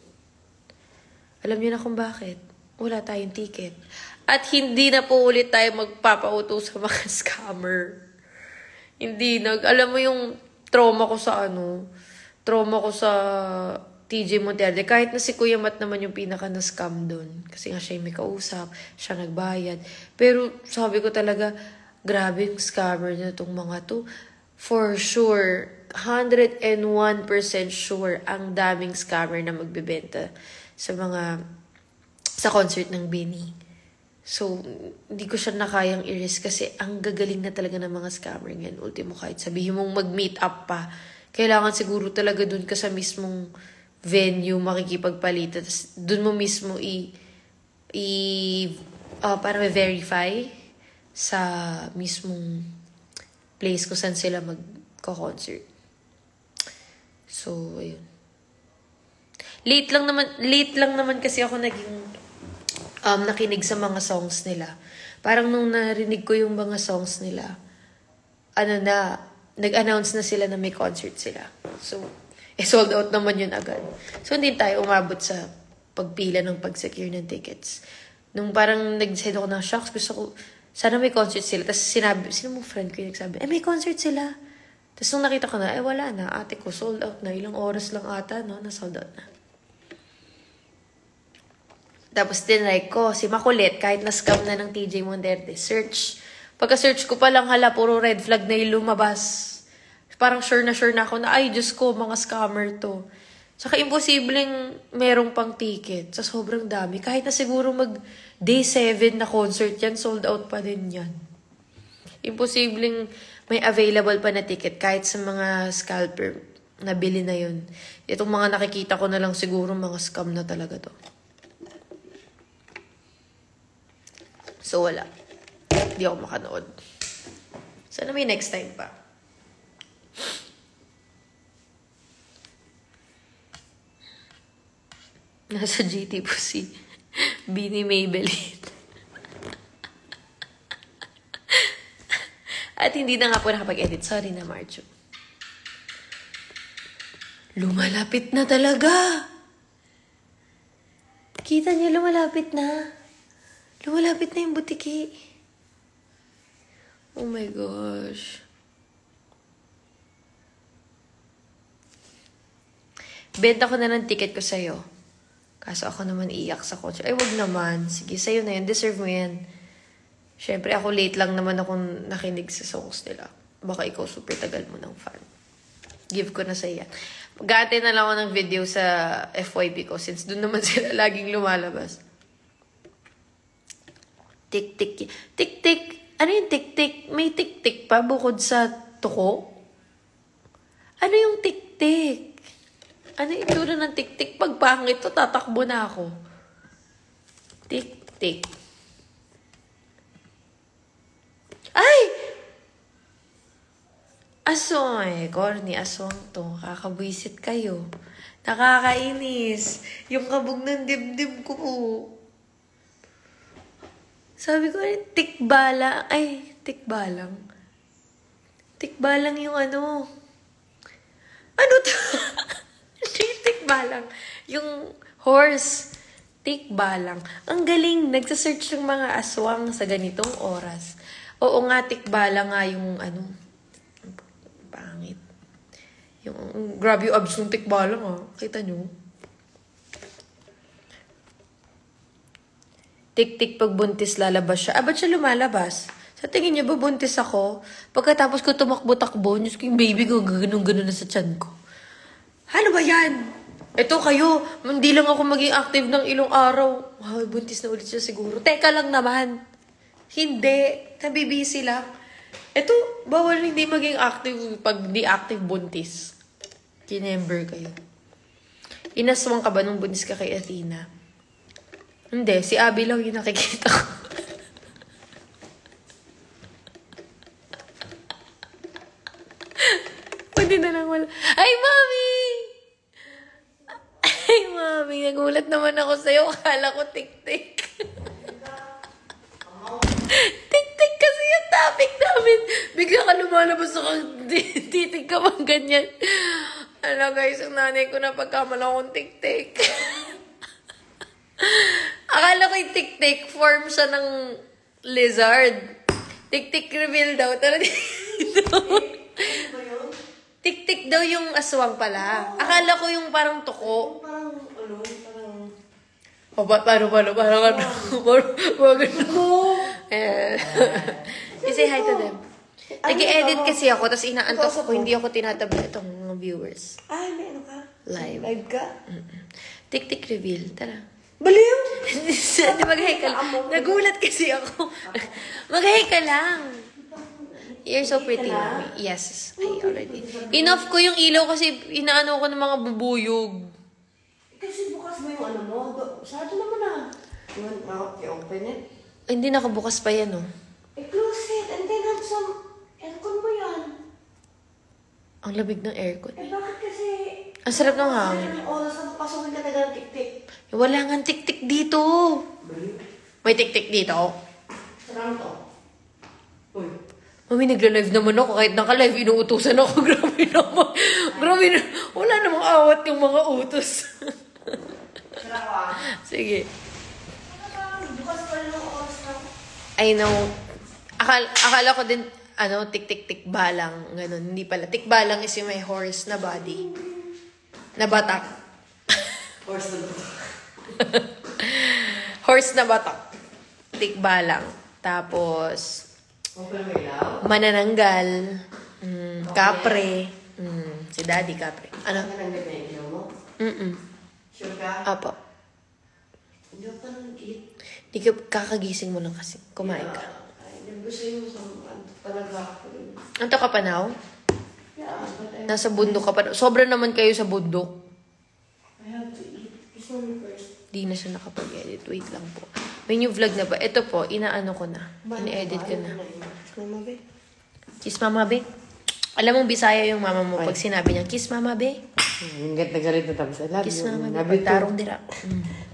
Alam niyo na kung bakit. Wala tayong ticket. At hindi na po ulit tayo magpapauto sa mga scammer. Hindi, alam mo yung trauma ko sa TJ Monterde. Kahit na si Kuya Mat naman yung pinaka na-scam dun. Kasi nga siya yung may kausap, siya nagbayad. Pero sabi ko talaga, grabe yung scammer na itong mga to. For sure, 101% sure ang daming scammer na magbebenta sa concert ng Benny. So, hindi ko siya nakayang i-risk kasi ang gagaling na talaga ng mga scammer ngayon. Ultimo, kahit sabihin mong mag-meet up pa, kailangan siguro talaga dun ka sa mismong venue makikipagpalitan. Dun mo mismo para ma-verify sa mismong place kung saan sila magko-concert. So, ayun. Late lang naman kasi ako naging nakinig sa mga songs nila. Parang nung narinig ko yung mga songs nila, nag-announce na sila na may concert sila. So, sold out naman yun agad. So, hindi tayo umabot sa pagpila ng pag-secure ng tickets. Nung parang nag-decide ako ng shocks, gusto ko, sana may concert sila. Tapos sino mong friend ko yung nagsabi, may concert sila. Tapos nung nakita ko na, wala na. Ate ko, sold out na. Ilang oras lang ata, no? Na-sold out na. Tapos dinrike ko, si Makulit, kahit na-scam na ng TJ Monderde, search. Pagka-search ko pa lang, puro red flag na yung lumabas. Parang sure na ako na, ay, Diyos ko, mga scammer to. Saka imposibleng merong pang ticket sa sobrang dami. Kahit na siguro day 7 na concert yan, sold out pa din yan. Imposibleng may available pa na ticket kahit sa mga scalper na bili na yun. Itong mga nakikita ko na lang siguro mga scam na talaga to. So wala. Hindi ako makanood. Sana may next time pa. Nasa GT po si Beanie Maybelline. At hindi na nga po nakapag-edit. Sorry na, Marjo. Lumalapit na talaga. Kita niyo, lumalapit na. Lumalapit na yung butiki. Oh my gosh. Benta ko na ng ticket ko sa'yo. Kaso ako naman iiyak sa concert. Ay, wag naman. Sige, sa'yo na yun. Deserve mo yan. Siyempre, ako late lang naman akong nakinig sa songs nila. Baka ikaw super tagal mo ng fan. Give ko na sa'yo yan. Mag-aantay na lang ako ng video sa FYP ko since doon naman sila laging lumalabas. Tik-tik. Tik-tik. Ano yung tik-tik? May tik-tik pa bukod sa tuko? Ano yung tik-tik? Ano yung itsura ng tik-tik? Pag pangit to, tatakbo na ako. Tik-tik. Ay! Aswang corny. Aswang to. Kakabwisit kayo. Nakakainis. Yung kabog ng dibdib ko po. Sabi ko, tikbala. Ay, tikbalang. Tikbalang yung ano. Ano to? Tikbalang. Yung horse. Tikbalang. Ang galing. Nagsasearch yung mga aswang sa ganitong oras. Oo nga, tikbala nga yung ano. Pangit. Yung, grabe yung abs ng tikbala nga. Kita nyo? Tik-tik pag buntis lalabas siya. Ba't siya lumalabas? Sa tingin niya ba buntis ako? Pagkatapos ko tumakbo-takbo, Diyos ko yung baby ko, ganun-ganun na sa tiyan ko. Ano ba yan? Ito kayo, hindi lang ako maging active ng ilong araw. Ay, buntis na ulit siya siguro. Teka lang naman. Hindi. Nabibisi lang. Ito, bawal hindi maging active pag di active buntis. Kinember kayo. Inaswang ka ba nung buntis ka kay Athena? Hindi. Si Abby lang yung nakikita ko. Pwede na lang wala. Ay, Mami! Ay, Mami. Nagulat naman ako sa'yo. Akala ko tik-tik. Tik-tik kasi yung topic namin. Bigla ka lumalabas ako. Titig ka bang ganyan? Ano guys, yung nanay ko na pagkamala akong tik-tik. Akala ko yung tik-tik form siya ng lizard. Tik-tik reveal daw. Tara dito. Tik-tik daw yung aswang pala. Akala ko yung parang tuko. Parang, ano, parang... Parang say hi to them. Nag-i-edit kasi ako, tapos inaantok ako, hindi ako tinatabla itong mga viewers. Ay, may ano ka? Live. Live ka? Tik-tik reveal. Tara. Baliw! Di mag-hi ka lang. Nagulat kasi ako. Mag-hi ka lang. You're so pretty, Mami. Yes, I already. Enough ko yung ilaw kasi inaano ko ng mga bubuyog. Kasi bukas mo yung ano mo. Sarado naman na. You want to open it? Hindi nakabukas pa yan, oh. Close it and then have some aircon mo yan. Ang lamig ng aircon. Bakit kasi... Ang sarap ng hangin. Ang oras na papasukin ka na ng tik-tik. Wala nga tik-tik dito. May tik-tik dito. Sarang to. Uy. Mami, nagla-live naman ako. Kahit naka-live, inuutusan ako. Grabe naman. Grabe na. Wala namang awat yung mga utos. Sarap ah. Sige. Bukas pa rin ang oras na. I know. Akala ko din, tik-tik-tik balang. Ganun. Hindi pala. Tik balang is yung may horse na body. Na batak. Horse na to. Horse na batak. Tik balang. Tapos, Okay mo ilaw? manananggal. Kapre. Si Daddy Kapre. Ano? Ang ganda na ilaw mo? Sure ka? Apo. Hindi ako parang nag-eat. Di ka kakagising mo lang kasi. Kumain ka. Ay, gusto yung talaga ako rin. Anto ka pa now? Yeah, but Nasa bundok ka pa. Sobra naman kayo sa bundok. I have to eat. Kiss me first. Di na siya nakapag-edit. Wait lang po. May new vlog na ba? Ito po, inaano ko na. Ini-edit ko na. Mama, be. Kiss Mama Be. Alam mong Bisaya yung mama mo pag sinabi niya, Kiss Mama Be. Ingat na galit na tapos. I love Kiss you. Mama Be. Love you too. Pagtarong dira.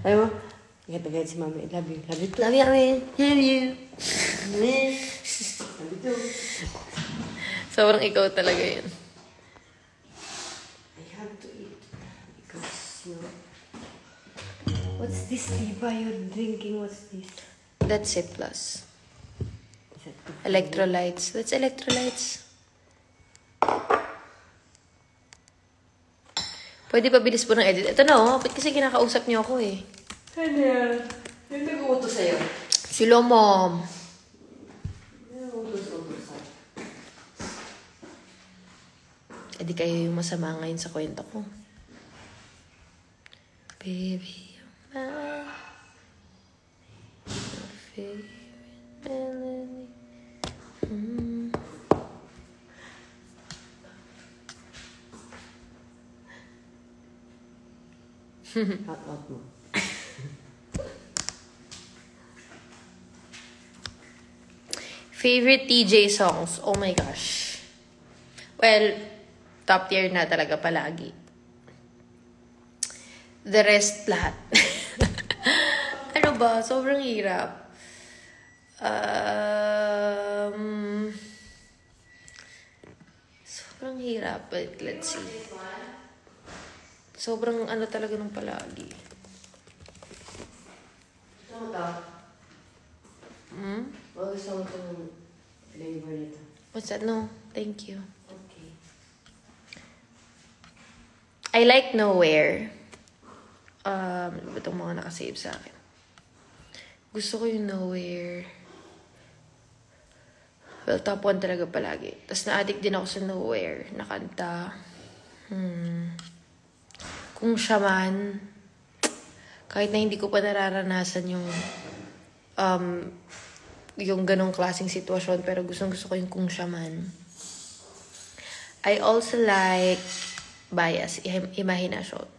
Alam mo? Ingat na galit si mama. I love you. Love you too. Love you, Amin. Love you. Love you too. Sobrang ikaw talaga yun. I have to eat. Because, you know. What's this, Diba? You're drinking. What's this? That's it plus. Is that good? Electrolytes. That's electrolytes. Pwede pa bilis po ng edit. Ito na oh. Ba't kasi kinakausap niyo ako eh? Ano yan? Yung nag-uutos sa'yo. Sila mom. Yung utos-utos sa'yo. Eh di kayo yung masama ngayon sa kwento ko. Baby, you're my favorite melody. Out mo. Favorite TJ songs? Oh my gosh. Well, top tier na talaga palagi. The rest, lahat. Ano ba? Sobrang hirap. Sobrang hirap. But let's see. Sobrang ano talaga ng palagi. Gusto mo to? O gusto mo to ng flavor nito? What's that? No, thank you. Okay. I like Nowhere. Ano ba itong mga nakasave sa akin? Gusto ko yung Nowhere. Well, top 1 talaga palagi. Tapos na-addict din ako sa Nowhere na kanta. Kung siya man, kahit na hindi ko pa nararanasan yung ganong klaseng sitwasyon, pero gusto ko yung kung siya man. I also like Bias, Imahinasyon.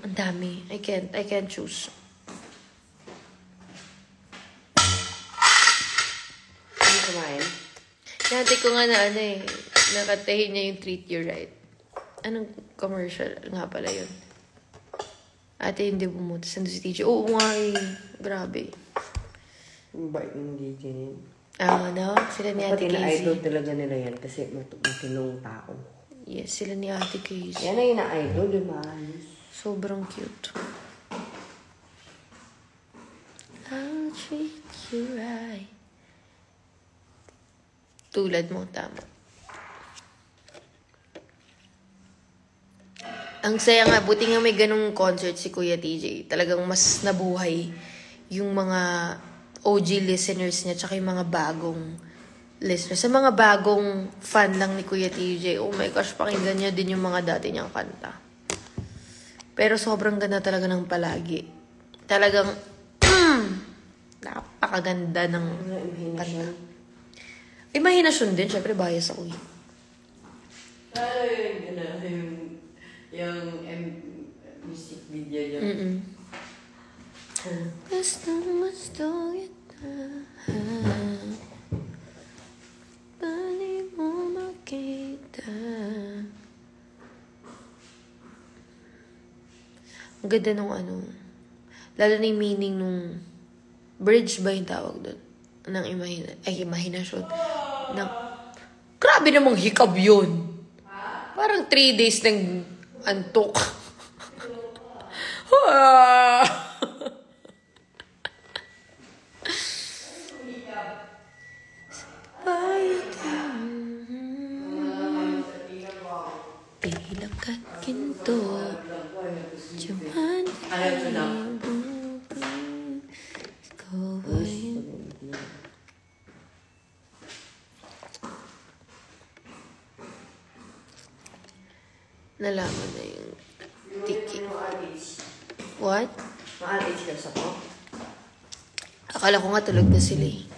Ang dami. I can't choose. Hindi kumain? Dati ko nga na nakatahin niya yung Treat You Right. Anong commercial nga pala yun? Ate, hindi bumutas. Nandun si TJ. Oo nga eh. Grabe. Yung bait ng DJ niyan. No? Sila ni Ate Pati na idol Casey. talaga nila yan kasi matinong tao. Yes, sila ni Ate Casey. Yan ay na-idol, di ba? Sobrang cute. I'll treat you right. Tulad mo, tama. Ang saya nga, buti nga may ganung concert si Kuya TJ. Talagang mas nabuhay yung mga OG listeners niya tsaka yung mga bagong listeners. Sa mga bagong fan lang ni Kuya TJ, oh my gosh, pakinggan niya din yung mga dati niyang kanta. Pero sobrang ganda talaga ng palagi. Talagang, napakaganda ng kanta. Imahinasyon din, syempre bias ako eh. Yung music video niya. Gusto kita. Bali mo makita. Ang ganda nung ano. Lalo na yung meaning nung bridge ba yung tawag doon? Ng imahinasyon. Grabe namang hikab yun. Parang 3 days ng antok. Pilak at ginto. Diyaman. Ikaw ay... Nalaman na yung ticking. What? Ma-age daw sa ko. Akala ko nga tulog na sila eh.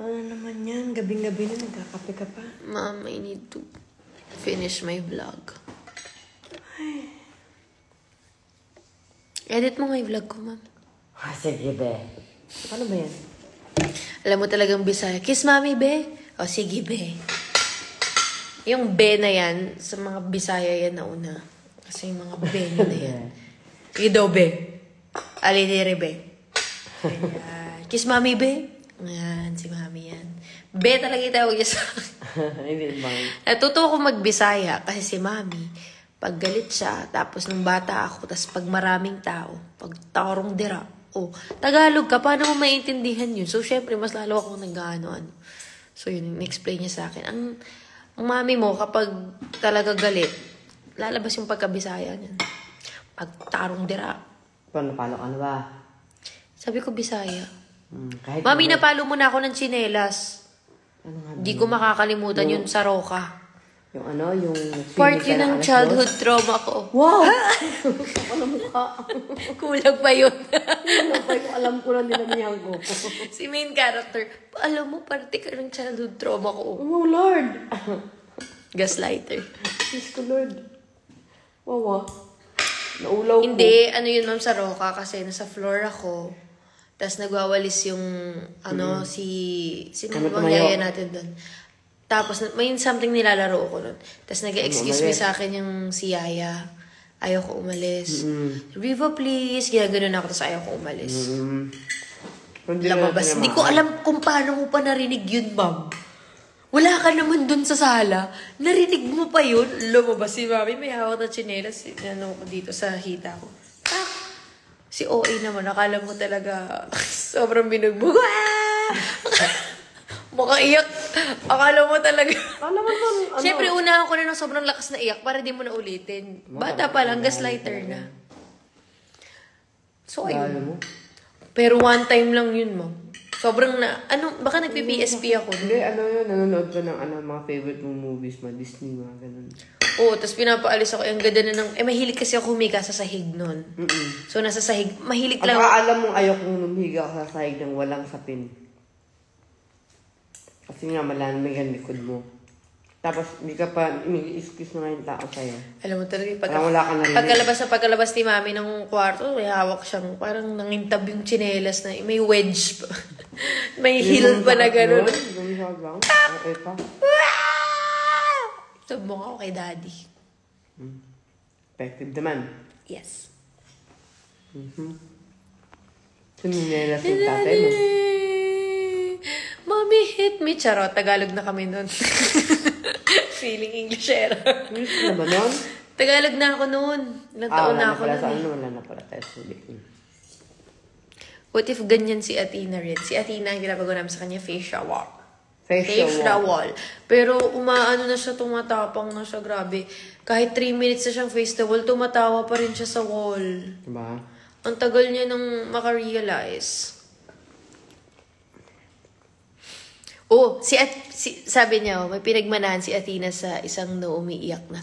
Ano naman yan? Gabing-gabi na nagkakape ka pa. Mom, I need to finish my vlog. Edit mo nga yung vlog ko, ma'am. Sige, be. Paano ba yan? Alam mo talagang Bisaya. Kiss mami, be. O, sige, be. Yung be na yan, sa mga Bisaya yan na una. Kasi yung mga be na yan. Ido, be. Alinire, be. Ayan. Kiss mami, be. Ayan, si mami yan. Be talaga yung tawag niya sa akin. Hindi bang? Natuto ko mag-Bisaya kasi si mami, pag galit siya, tapos nung bata ako, tapos pag maraming tao, pag tarong dira, Tagalog ka, paano mo maintindihan yun? So, syempre, mas lalo akong nag-ano-ano. So, yun, in-explain niya sa akin. Ang mami mo, kapag talaga galit, lalabas yung pagka-Bisaya niyan. Pag tarong dira. Paano ka na ba? Sabi ko, Bisaya. Kahit Mami, napalo mo na ako ng tsinelas. Ano nga? Hindi ko makakalimutan yun sa Roca. Yung ano, yung... Part yun ng childhood trauma ko. Wow! Ano mukha? Kulang pa yun. Alam ko lang dinamihan ko. Si main character, alam mo, parte ka ng childhood trauma ko. Oh, Lord! Gaslighter. Diyos ko, Lord. Wawa. Naulaw ko. Hindi, ano yun, ma'am, sa Roca, kasi nasa floor ako. Tapos nagwawalis yung, sino bang yaya natin doon. Tapos, may something nilalaro ko nun. Tapos, nag-excuse me sa akin yung si Yaya. Ayaw ko umalis. Riva, please. Ginaganon ako, tapos ayaw ko umalis. Lamabas. Hindi ko alam kung paano mo pa narinig yun, ma'am. Wala ka naman dun sa sala. Narinig mo pa yun. Lumabas si mami. May hawak na tsinelas. Ano ko dito sa hita ko. Si OA naman. Akala mo talaga sobrang binugbog. Makaiyak. Akala mo talaga. Alam mo ano? Siyempre, unahan ko na ng sobrang lakas na iyak para di mo na ulitin. Bata pa lang, gaslighter na. So, ayun. Pero one time lang yun, mo. Sobrang na, baka nagpi-PSP ako. Hindi, yun, nanonood ka ng mga favorite mong movies, Disney, mga ganun. Oo, tapos pinapaalis ako. Ang ganda na ng, mahilig kasi ako humiga sa sahig nun. So, nasa sahig, mahilig lang. Alam mong ayaw kong humiga ka sa sahig ng walang sapin. Kasi nga, malamig ang likod mo. Tapos, hindi ka pa, excuse na nga yung tao sa'yo. Alam mo talaga, wala ka narinig. pagkalabas ni mami ng kwarto, may hawak siyang, parang nangintab yung tsinelas na, may wedge pa. May heel pa na gano'n. Gumisag lang. Eka. Subong ako kay daddy. Effective naman. Yes. Sininelas yung tatay mo. Mommy hit me. Charot, Tagalog na kami nun. Feeling Englishera. English na ba nun? Tagalog na ako nun. Ilang taon na ako nun. Wala na pala tayo sulit. What if ganyan si Athena rin? Si Athena, ang ginagawa namin sa kanya, facial walk. Facial wall. Pero umaano na siya, tumatapang na siya, grabe. Kahit 3 minutes na siyang face the wall, tumatawa pa rin siya sa wall. Diba? Ang tagal niya nung makarealize. Sabi niya, may pinagmanahan si Athena sa isang umiiyak na.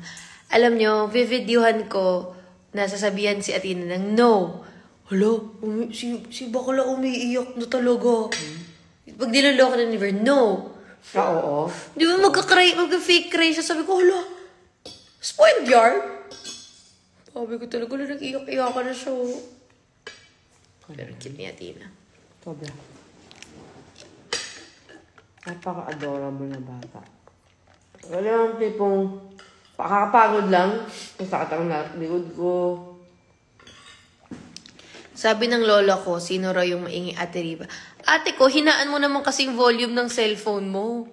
Alam niyo, vivideohan ko, nasasabihan si Athena ng no. Hala, si bakla umiiyak na talaga. Pag dinaloko na ni Ver, no. Oo. Di ba magka-fake cry siya? Sabi ko, hala, spoiled yard. Sabi ko talaga, nag-iyak-iyak ka na siya. Pero cute ni Athena. Sobra. Napaka-adorable na bata. Wala yung tipong pakakapagod lang. Masakit ang likod ko. Sabi ng lola ko, sino raw yung maingay Ate Riva? Ate ko, hinaan mo naman kasing volume ng cellphone mo.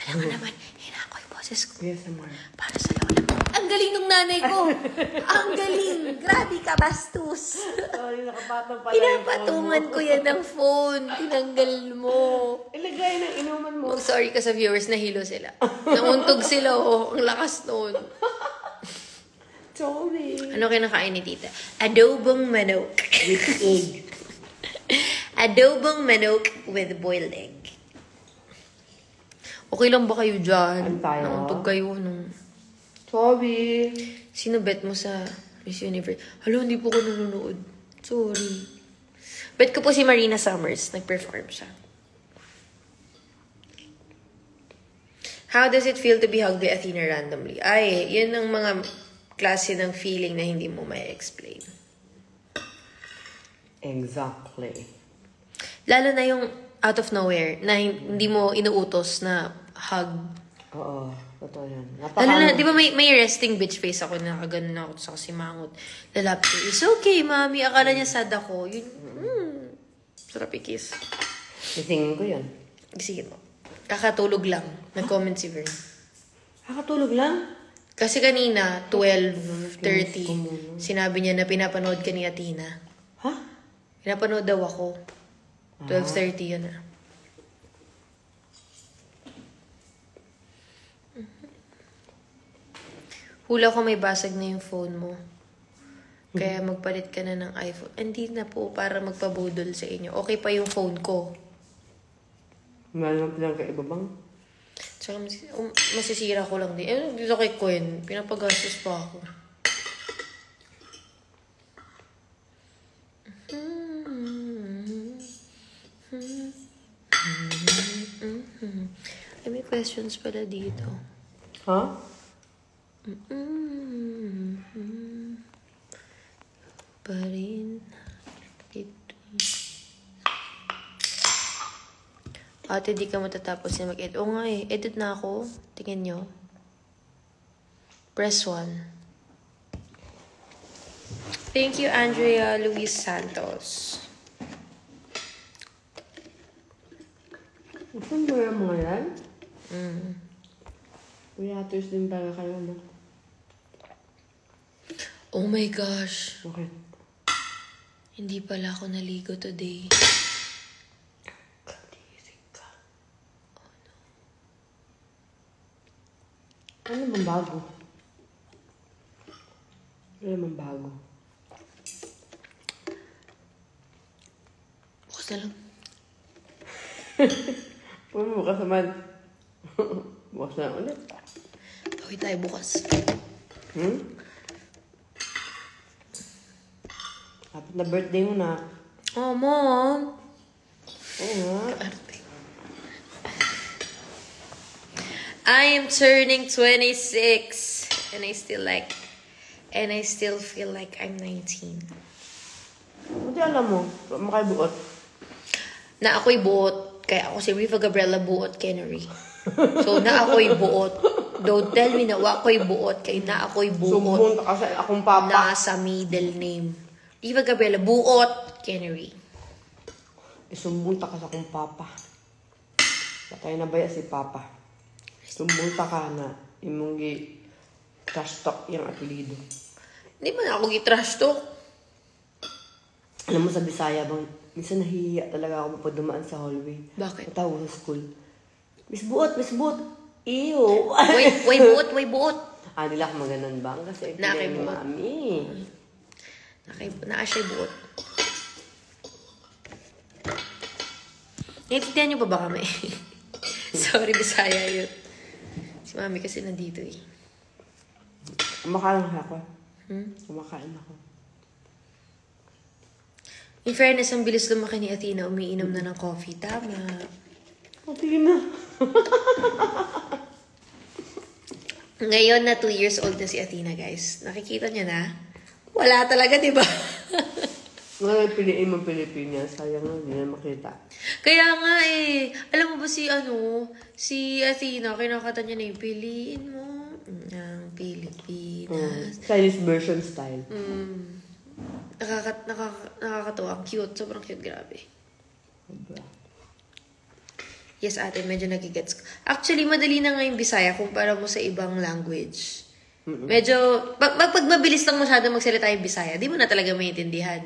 Alam mo naman, hinaan ko yung boses ko. Yes, Amar. Para sa lola mo. Ang galing ng nanay ko. Ang galing. Grabe ka, bastos. Sorry, nakapatong pala Pinapatungan ko yan ng phone. Tinanggal mo. Ilagay ng inuman mo. Sorry ka sa viewers, nahilo sila. Namuntog sila, oh. Ang lakas noon. Sorry. Ano kinakain ni tita? Adobong manok. With egg. Adobong manok with boiled egg. Okay lang ba kayo dyan? Ano tayo? Nauntog kayo nung... Sorry. Sino bet mo sa Miss Universe? Hala, hindi po ko nanonood. Sorry. Bet ko po si Marina Summers. Nag-perform siya. How does it feel to be hugged by Athena randomly? Ay, yun ang mga klase ng feeling na hindi mo may explain. Exactly. Lalo na yung out of nowhere, na hindi mo inuutos na hug. Oo, totoo yan. Lalo na, di ba may resting bitch face ako, nakaganon ako sa kasimangot. Lalapit ko, it's okay, mami. Akala niya sad ako. Yun, sarap i-kiss. Isingin ko yun. Sige mo. Kakatulog lang. Nag-comment si Vern. Kakatulog lang? Kasi kanina, 12:30, sinabi niya na pinapanood ka ni Athena. Ha? Pinapanood daw ako. 12:30 yun na. Hula ko may basag na yung phone mo. Kaya magpalit ka na ng iPhone. Hindi na po para magpabudol sa inyo. Okay pa yung phone ko. Meron pinagkaiba bang? Tsaka masisira ko lang din. Dito kay Gwen, pinapagastos pa ako. Ay, may questions pala dito. Ha? Pa rin. Ito. Ate, di ka matatapos na mag-edit. Oo nga eh. Edit na ako. Tingin nyo. Press 1. Thank you, Andrea Luis Santos. Saan ba yung mga yan? Creators din talaga kayo, no? Oh my gosh. Okay. Hindi pala ako naligo today. Ano bang bago? Ano bang bago? Bukas na lang. Bukas naman. Bukas na ulit. Gawin tayo bukas. Dapat na birthday mo na. Oh, Mom. Oo nga. I am turning 26 and I still feel like I'm 19. Buti alam mo, makaibuot. Na ako'y buot, kaya ako si Riva Gabriela buot Kennery. So na ako'y buot. Don't tell me na ako'y buot, kaya na ako'y buot. Sumbong ka sa akong papa. Nasa middle name. Riva Gabriela buot Kennery. Isumbong ka sa akong papa. Patay na ba si papa? Sumbunta ka na imong trash talk yung apelido. Hindi man ako gi-trash talk. Alam mo sa Bisaya bang, minsan nahihiya talaga ako mapadumaan sa hallway. Bakit? Matawag sa school. Miss Buot, Miss Buot. Ew. Way buot. Nila ako maganon bang? Kasi Nakay ni buot. mami. Naa siya'y buot. Naiintindihan niyo pa ba kami? Sorry, Bisaya yun. Si Mami kasi nandito eh. Kumakain ako. Kumakain ako. In fairness, ang bilis lumaki ni Athena, umiinom na ng coffee. Tama. Pati na. Ngayon na 2 years old na si Athena, guys. Nakikita niyo na? Wala talaga, di ba? Ngayon, piliin mo Pilipinas. Sayang nga, hindi na makita. Kaya nga eh. Alam mo ba si Athena, kinakata niya na yung piliin mo ang Pilipinas. Chinese version style. Nakakatawa. Cute. Sobrang cute. Grabe. Sobra. Yes, ate. Medyo nagigets ko. Actually, madali na nga yung Bisaya kumpara mo sa ibang language. Medyo, pag mabilis lang masyado magsalita yung Bisaya, di mo na talaga maintindihan.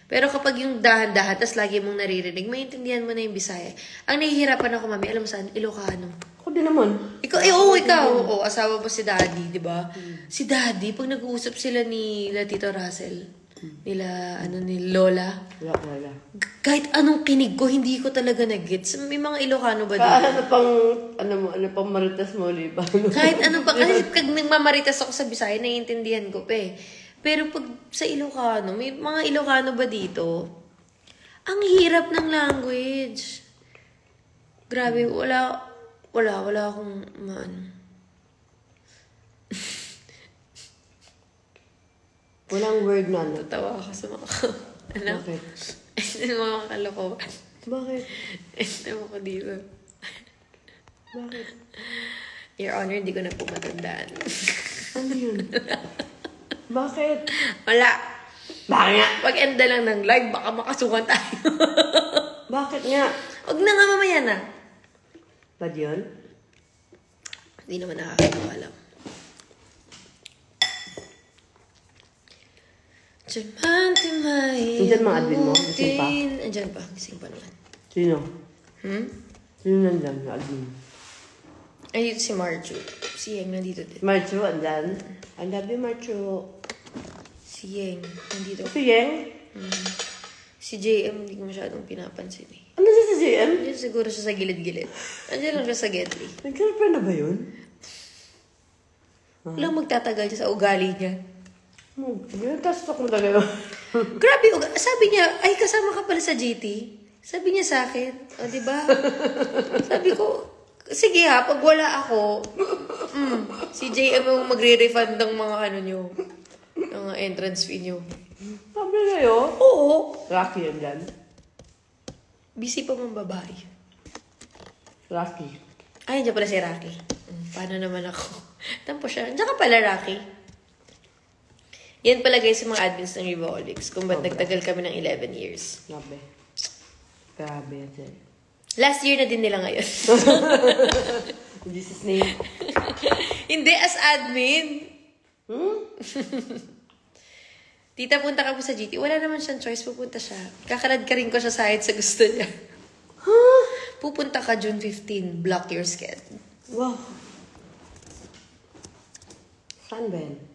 Pero kapag yung dahan-dahan, tas lagi mong naririnig, maintindihan mo na yung Bisaya. Ang nahihirapan ako, mami, alam mo saan? Ilocano. Ako din naman. Ikaw, ikaw. Oo, asawa mo si Daddy, di ba? Si Daddy, pag nag-uusap sila ni Tito Russell, ni Lola, Wala. kahit anong kinig ko, hindi ko talaga nag-gets. May mga Ilocano ba Ano dito? pang maritas mo, liba? Kahit ano pa, kasi pag nagmamaritas ako sa Bisaya, naiintindihan ko pa eh. Pero pag sa Ilocano, may mga Ilocano ba dito? Ang hirap ng language. Grabe, wala akong maano. Walang word na ano. Tatawa ako sa mga Bakit? mga kalokohan. Bakit? Ewan ko dito. Bakit? Your Honor, hindi ko na po matandaan. Ano yun? Bakit? Wala. Bakit nga? Pag-enda lang ng live, baka makasukan tayo. Bakit nga? Huwag na nga mamaya na. Bad yun? Hindi naman nakakaalam. Nandiyan mga admin mo? Gising pa? Nandiyan pa. Gising pa naman. Sino? Sino nandyan? Admin? Ay, dito si Marjo. Si Yeng nandito din. Marcho, andyan? I love you, Marcho. Si Yeng nandito. Si Yeng? Si JM, hindi ko masyadong pinapansin eh. Ano si JM? Nandiyan siguro siya sa gilid-gilid. Nandiyan lang siya sa Getty. Nag-girlfriend na ba yun? Walang magtatagal siya sa ugali niya. Tastok mo talaga. Grabe, sabi niya, ay kasama ka pala sa GT. Sabi niya sa akin, o diba? Sabi ko, sige ha, pag wala ako, si JM ang magre-refund ng mga ano nyo, ng entrance fee nyo. Sabi kayo? Oo. Rocky yan dyan. Busy pa mong babae. Rocky. Ay, nandiyan pala si Rocky. Paano naman ako? Tampo siya. Nandiyan ka pala, Rocky. Yan pala guys yung mga admins ng Revolix. Kung ba't nagtagal kami ng 11 years. Grabe yan sir. Last year na din nila ngayon. In Jesus' name. Hindi, as admin. Tita, punta ka po sa GT. Wala naman siyang choice. Pupunta siya. Kakarad ka rin ko siya sa kahit sa gusto niya. Pupunta ka June 15. Block your schedule. Wow. Saan ba yan?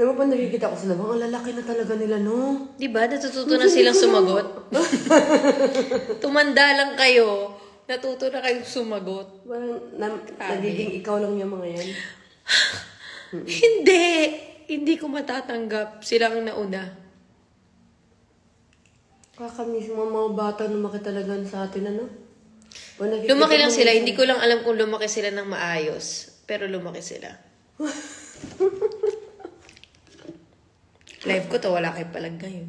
Alam mo ba, nakikita ko sila, ang lalaki na talaga nila, no? Diba? Natututo na silang sumagot. Tumanda lang kayo. Natuto na kayong sumagot. Parang nagiging ikaw lang yung mga yan. Hindi. Hindi ko matatanggap. Silang nauna. Kakamiss mo mga bata lumaki talaga sa atin, ano? Lumaki lang sila. Hindi ko lang alam kung lumaki sila ng maayos. Pero lumaki sila. Live ko to, wala kay palag ngayon.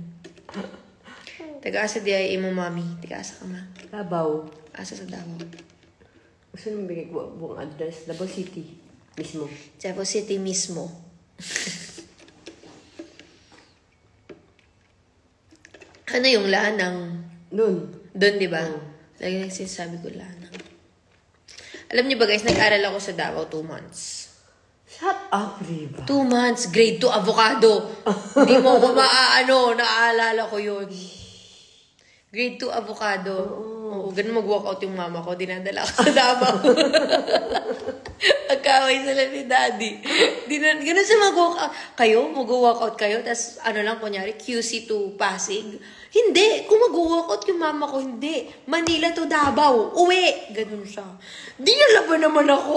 Taga-asa di ay imo mami. Taga-asa ka ma. Davao. Asa sa Davao. Gusto nang bigay ko buong address. Davao City. Mismo. Davao City mismo. Ano yung lanang? Doon. Doon, di ba? Lagi nagsasabi ko lanang. Alam niyo ba guys, nag-aral ako sa Davao 2 months. Shut up, Riva. 2 months, grade 2, avocado. Hindi mo ko naaalala ko yun. Grade 2, avocado. Oo, ganun mag-walkout yung mama ko. Dinadala ko sa Davao. Pagkaway sila ni Daddy. Ganun siya mag-walkout. Kayo, mag-walkout kayo, tapos ano lang, kunyari, QC to Pasig. Hindi. Kung mag-walkout yung mama ko, hindi. Manila to Davao. Uwi. Ganun siya. Di nalaban naman ako.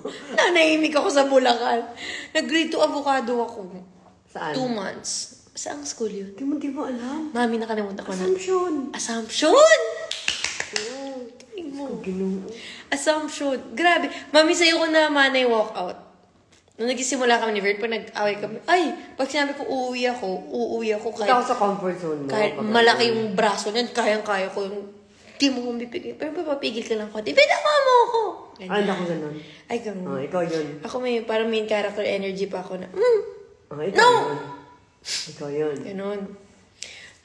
Nanahimik ako sa Bulacan. Nag-grade 2 avocado ako. Saan? 2 months. Saang school yun? Di mo alam. Mami, nakalimutan ko na. Assumption. Tingin mo. Ginoo. Assumption. Grabe. Mami, sa'yo ko na manay walkout. Nung nagsisimula kami ni Vert, pag nag-away kami, pag sinabi ko uuwi ako kahit... Ikaw sa comfort zone mo. Kahit malaki yung braso niyan, kayang-kaya ko yung... Di mo kong bibigay. Pero papapigil ka lang ko. Bitawa mo ako! Ay, ako ganun. Ay, ganun. Ikaw yun. Ako may parang main character energy pa ako na, Ikaw yun. Ikaw yun. Ganun.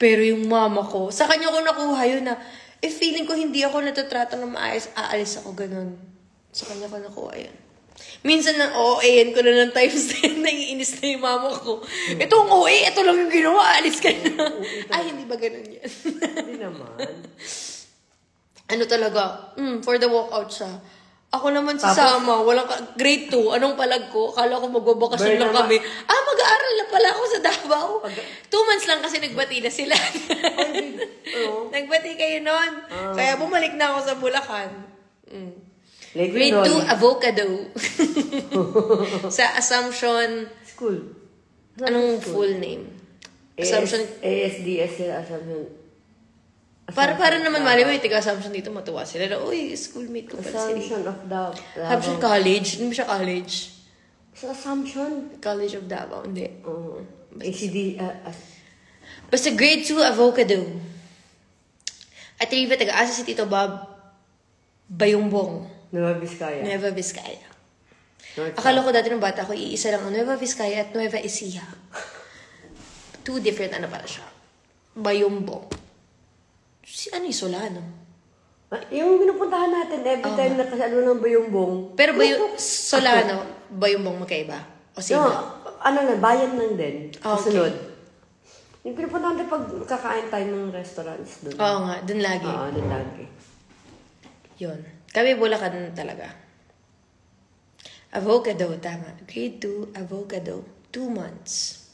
Pero yung mama ko, sa kanya ko nakuha yun na, feeling ko hindi ako natatrato na maayos, aalis ako, ganun. Sa kanya ko nakuha yun. Minsan na, OA-an ko na ng times 10, naiinis na yung mama ko. Itong OA, ito lang yung ginawa, aalis ka na. Ay, hindi ba ganun yan? Hindi naman. Ano talaga, for the walkout siya. Ako naman si Sama, grade 2, anong palag ko? Akala ko magbabakasyon lang kami. Mag-aaral na pala ako sa Davao. 2 months lang kasi nagbati na sila. Nagbati kayo nun. Kaya bumalik na ako sa Bulacan. Grade 2, avocado. Sa Assumption. School. Anong full name? Assumption. ASDS sila, Assumption. Para naman mali mo yung tiga-Assumption dito, matuwa sila. Uy, schoolmate ko pala sila. Assumption of Davao. Assumption College? Hindi mo siya college. Sa Assumption? College of Davao, hindi. ACD. Basta grade 2, avocado. At trivia, taga-asa si Tito Bob, Bayumbong. Nueva Vizcaya. Nueva Vizcaya. Akala ko dati ng bata ko, iisa lang ang Nueva Vizcaya at Nueva Ecija. 2 different pala siya. Bayumbong. Ano yung Solano? Yung pinupuntahan natin every time na kasalo ng Bayumbong. Pero Solano, Bayumbong magkaiba? O sino? No, bayan lang din. Kasunod. Okay. Yung pinupuntahan natin pag kakain tayo ng restaurants doon. Oo nga, doon lagi. Oo, doon lagi. Yun. Kami Bulacan talaga. Avocado, tama. Grade 2, avocado. 2 months.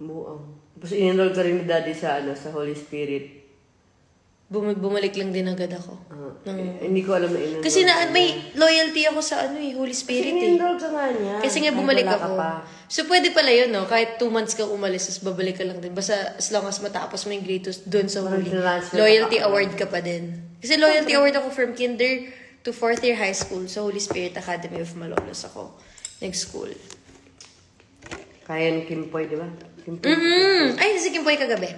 Buang. Tapos in-enroll ka rin ni Daddy sa Holy Spirit. Bumalik lang din agad ako. Hindi ko alam na in-enroll. Kasi may loyalty ako sa Holy Spirit. Kasi in-enroll ka nga niya. Kasi nga bumalik ako. So pwede pala yun, no? Kahit 2 months kang umalis, tapos babalik ka lang din. Basta as long as matapos mo yung grade 2 doon sa Holy. Loyalty award ka pa din. Kasi loyalty award ako from kinder to 4th year high school sa Holy Spirit Academy of Malolos ako. Nag-school. Kaya ni Kimpoy, di ba? Ay, si Kimpoy kagabi.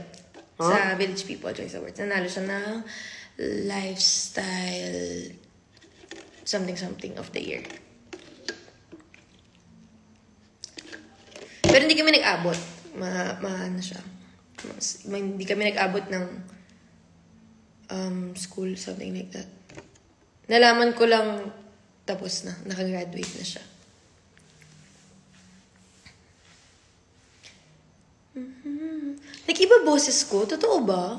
Sa Village People Choice Awards. Nanalo siya na lifestyle something of the year. Pero hindi kami nag-abot. Ano siya. Hindi kami nag-abot ng school, something like that. Nalaman ko lang tapos na. Nakagraduate na siya. Nag-iba boses ko? Totoo ba?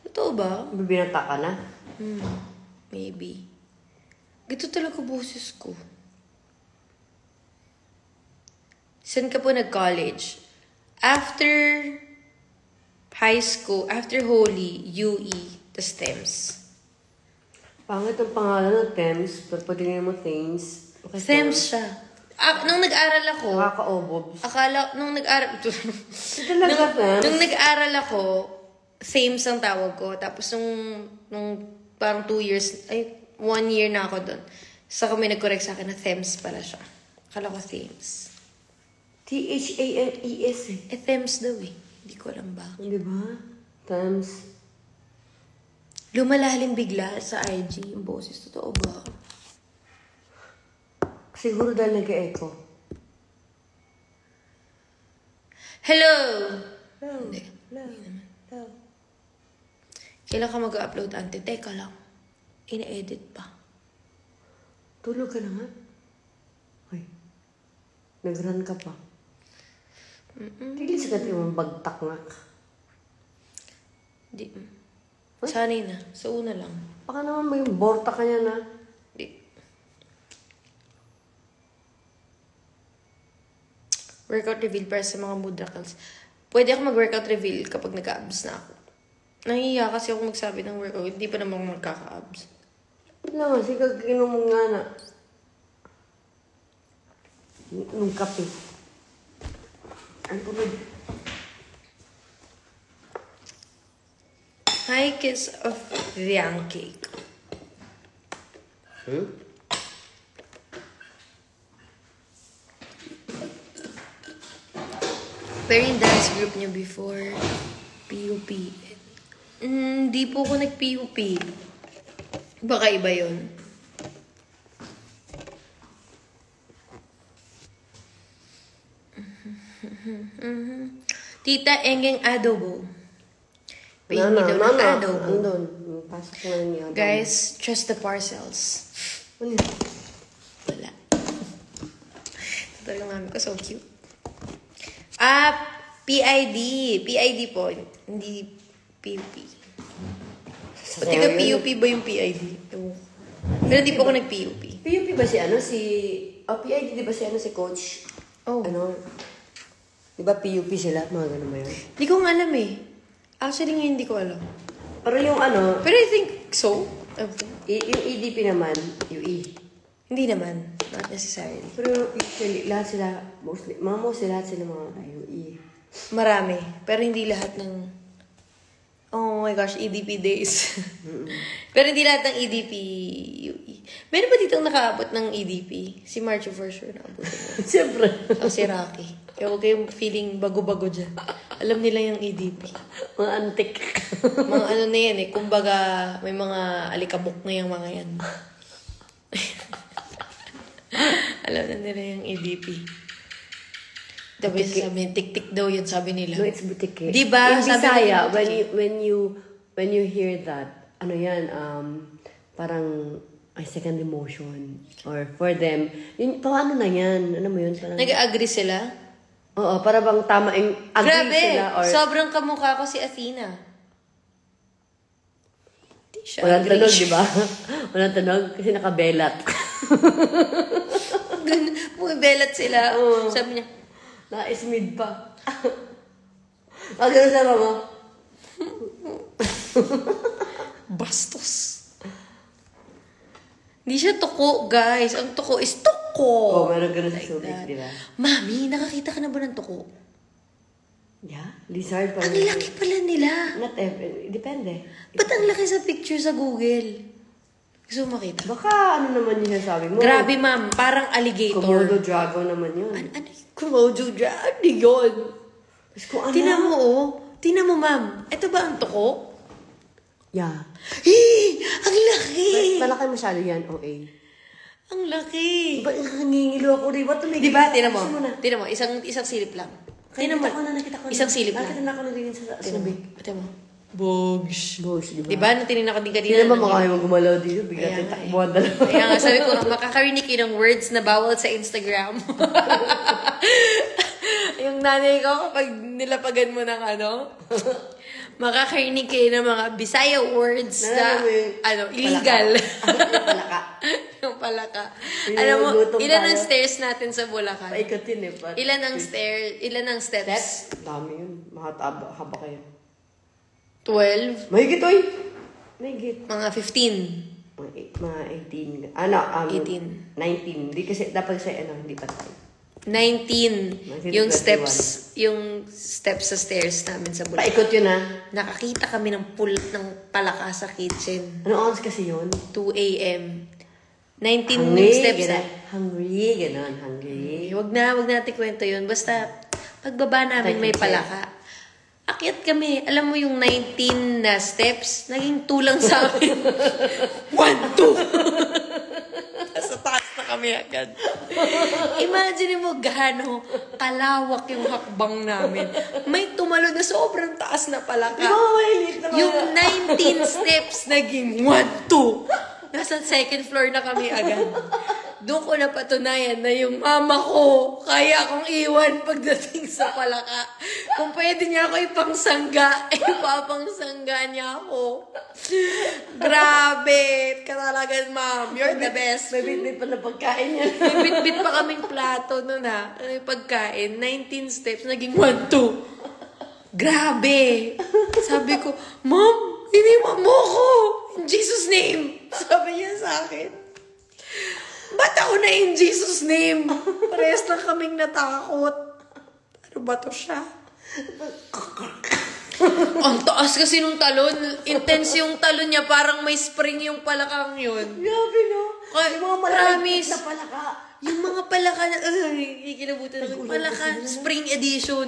Totoo ba? Binata ka na? Maybe. Gito talaga boses ko. Saan ka po nag-college? After high school, after Holy, UE, tas Thames. Pangit ang pangalan ng Thames, pero pwede mo Thames. Thames siya. Nung nag-aral ako, Nakaka-obobs. nung nag-aral, nung nag-aral ako, Thames ang tawag ko. Tapos nung parang 2 years, 1 year na ako doon. Saka may nag-correct sa akin na Thames pala siya. Akala ko Thames. Thames eh. Thames daw eh. Hindi ko alam ba. Di ba? Thames. Lumalalim bigla sa IG yung boses. Totoo ba? Siguro dahil nag-e-echo. Hello! Hello. Hindi. Hello. Kailan ka mag-upload, ante? Teka lang. Ina-edit pa. Tulog ka na nga? Uy. Nag-run ka pa. Tigil sa gati mong bagtak nga. Di. Sanay na. Sa una lang. Baka naman may borta ka niya na. Di. Workout reveal para sa mga mood knuckles. Pwede ako mag-workout reveal kapag nagka-abs na ako. Nahihiya kasi ako magsabi ng workout. Hindi pa naman magkaka-abs. Wala nga, sige kinom mo nga na. Nung kape. Ang tulad. High kiss of Riang cake. Pero yung dance group niya before, PUP. Hindi po ako nag-PUP. Baka iba yun. Tita Engeng Adobo. Pay me daw ng adobo. Andun. Pasok na niya. Guys, trust the parcels. Ano yun? Wala. Ito lang mami ko, so cute. PID. PID po. Hindi PUP. Pati ka PUP ba yung PID? Pero hindi po ako nag-PUP. PUP ba si ano? PID di ba si ano? Si Coach? Oh. Ano? Di ba PUP sila? Mga ganun ba yun? Hindi ko nga alam eh. Actually nga hindi ko alam. Pero yung ano, Pero I think so. Okay. yung EDP naman, UE. Hindi naman. Not necessarily. Pero usually, lahat sila, mostly lahat sila mga UE. Marami. Pero hindi lahat ng... Oh my gosh, EDP days. Pero hindi lahat ng EDP UE. Meron ba ditong nakaabot ng EDP? Si Marcho for sure nakaabot. Siyempre. O si Rocky. Kaya huwag kayong feeling bago-bago dyan. Alam nila yung EDP. Mga antik. Mga ano na yan eh. Kumbaga, may mga alikabok na yung mga yan. Alam na nila yung EDP. Diba sabi, tik-tik daw yun, sabi nila. No, it's butike. Diba? In Sabi Bisaya, nila, when you hear that, ano yan, parang second emotion. Or for them, yun, paano na yan? Ano mo yun? Parang, nag-agree sila? oo, para bang tama yung agree Grabe! sila. Or, Sobrang kamukha ko si Athena. Hindi siya walang agree. tunog, di ba? Walang tunog kasi nakabelat. Bumibelat sila. Sabi niya, Na-smid pa. Ganun sa mama. bastos. Hindi siya tuko, guys. Ang tuko is tuko. Oh, meron ganun sa Like subic, that. di ba? Mami, nakakita ka na ba ng tuko? Yeah, lizard pa. Ang laki pala nila. Not every, depende. Ba't ang laki sa picture sa Google? Gusto mo makita? Baka ano naman yung sabi mo? Grabe, ma'am. Parang alligator. Komodo dragon naman yun. Ano yung Komodo dragon? Ano yun? Tapos kung ano? Tingnan mo, oh. Tingnan mo, ma'am. Ito ba ang tuko? Yeah. Ang laki! Malaki masyado yan, OA. Ang laki! Ba't nangingilo ako rin? Ba't tumigil? Di ba? Tingnan mo. Gusto mo na. Tingnan mo. Isang silip lang. Tingnan mo. Nakita ko na. Isang silip lang. Nakita na ako na din sa Tingnan mo. subik. Tingnan mo. Bogs. Boss, di ba? Di ba? Nung tinignan ko din kanina. Hindi naman makakaya mong gumalaw dito. Bigla Kaya tayo nga takbuhan dalawa. Kaya nga, sabi ko, makakarinig kayo ng words na bawal sa Instagram. Yung nanay ko, kapag nilapagan mo ng ano, makakarinig kayo ng mga Bisaya words na, illegal. Yung palaka. Yung palaka. Yung Alam mo, gutom ilan tayo. ang stairs natin sa Bulacan? Paikatin eh. Ilan ang steps? Dami yun. Haba kayo. 12? Mahigit, oy! Mahigit. Mga 15. Mga 18. 18. 19. Hindi kasi, dapat sa hindi pa tayo. 19. Yung 21. steps sa stairs namin sa Bulacan. Paikot yun, ha? Nakakita kami ng palaka sa kitchen. Ano oras kasi yun? 2 a.m. 19 Hungry, yung steps ganun. eh. Hungry, gano'n. Hungry. Wag natin kwento yun. Basta, pagbaba namin may palaka. Akyat kami. Alam mo yung 19 na steps, naging 2 lang sa amin. 1, 2! Sa taas na kami agad. Imagine mo gaano kalawak yung hakbang namin. May tumalon na sobrang taas na palaka. Yung 19 steps naging 1, 2. Nasa second floor na kami agad. Doon ko napatunayan na yung mama ko, kaya akong iwan pagdating sa palaka. Kung pwede niya ako ipangsangga, ipapangsangga niya ako. Grabe! Ka talaga, ma'am. You're the best. May bit pa na pagkain yan. May bit-bit pa kaming plato nun ha. Ano yung pagkain? 19 steps, naging 1, 2. Grabe! Sabi ko, Mom, iniwan mo ko! In Jesus' name! Sabi niya sa akin. Ba't ako na in Jesus' name? Parehas lang kaming natakot. Ano ba to siya? Ang taas kasi nung talon. Intense yung talon niya. Parang may spring yung palakang yun. Grabe, no? Kaya, Yung mga promise. malapit na palaka. Yung mga palaka na, kikilabutan ako. Palaka, spring edition.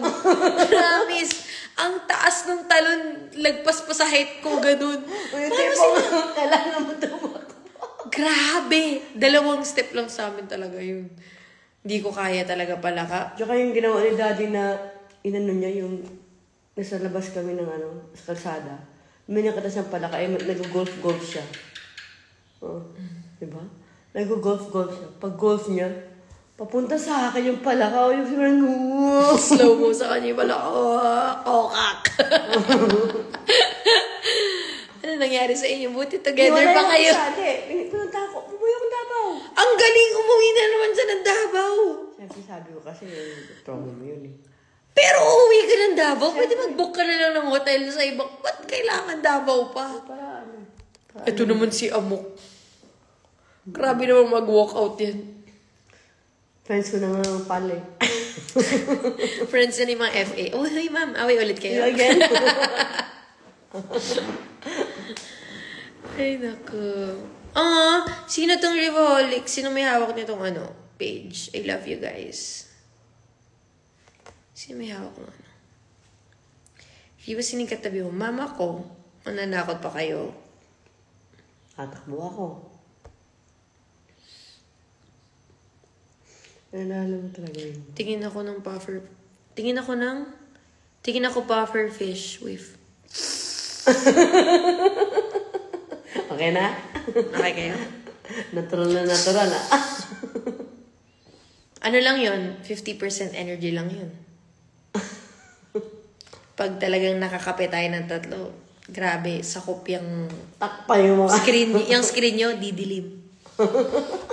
Promise. Ang taas ng talon, lagpas pa sa height ko, ganun. Kailangan mo tumakbo. Grabe! 2 step lang sa amin talaga yun. Hindi ko kaya talaga palaka. Tsaka yung ginawa ni Daddy na, inano niya yung, nasa labas kami ng sa kalsada. May nakita siyang palaka, nag-golf-golf siya. Diba? Nag-golf-golf siya. Pag golf niya, papunta sa akin yung palaka. Yung sigurang, Slow mo sa kanya yung palaka. Kokak! Ano nangyari sa inyo? Buti together pa kayo. Pinunta ako. Umuwi akong Davao. Ang galing! Umuwi na naman siya ng Davao. Siyempre sabi ko kasi, trauma mo yun eh. Pero uuwi ka ng Davao? Pwede mag-book ka na lang ng hotel sa ibang. Ba't kailangan Davao pa? Para Ito naman si Amok. Grabe naman mag-walkout yan. Friends ko na nga ng pala eh. Friends na ni mga FA. Oh, hey ma'am. Away ulit kayo. Again? Ay, naku. Sino tong Rivaholic? Sino may hawak nitong page? I love you guys. Sino may hawak ng Di ba sining katabi mo? Mama ko. Mananakot pa kayo. Tatakbo ako. Nalala mo talaga yun. Tingin ako puffer fish with. Okay na? Okay kayo? Natural ah. Ano lang yun? 50% energy lang yun. Pag talagang nakakape tayo ng 3, grabe, sakop yung Takpa yung mga... yung screen nyo, didilim.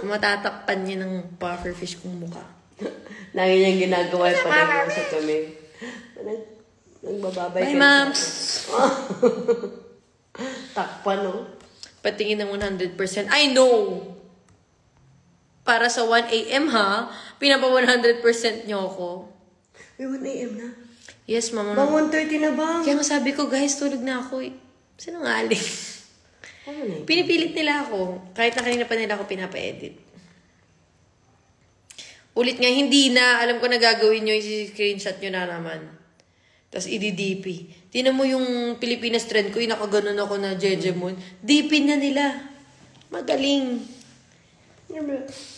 Matatakpan niya ng puffer fish kong mukha. Lagi niyang ginagawa yung pag-iusap kami. Nagbababay Bye, ma'am! Takpan, no? Patingin ng 100%. I know! Para sa 1 a.m. ha, pinapa 100% niyo ako. May 1 a.m. na? Yes, mama. Bang 1:30 na bang? Kaya nga sabi ko, guys, tulog na ako eh. Sinungaling. Ano na Pinipilit nila ako. Kahit na kanina pa nila ako pinapa-edit. Ulit nga, hindi na. Alam ko na gagawin nyo, i-screenshot nyo na naman. Tapos i-DP. Tinan mo yung Pilipinas trend ko, nakaganon ako na Jejemon. DP na nila. Magaling.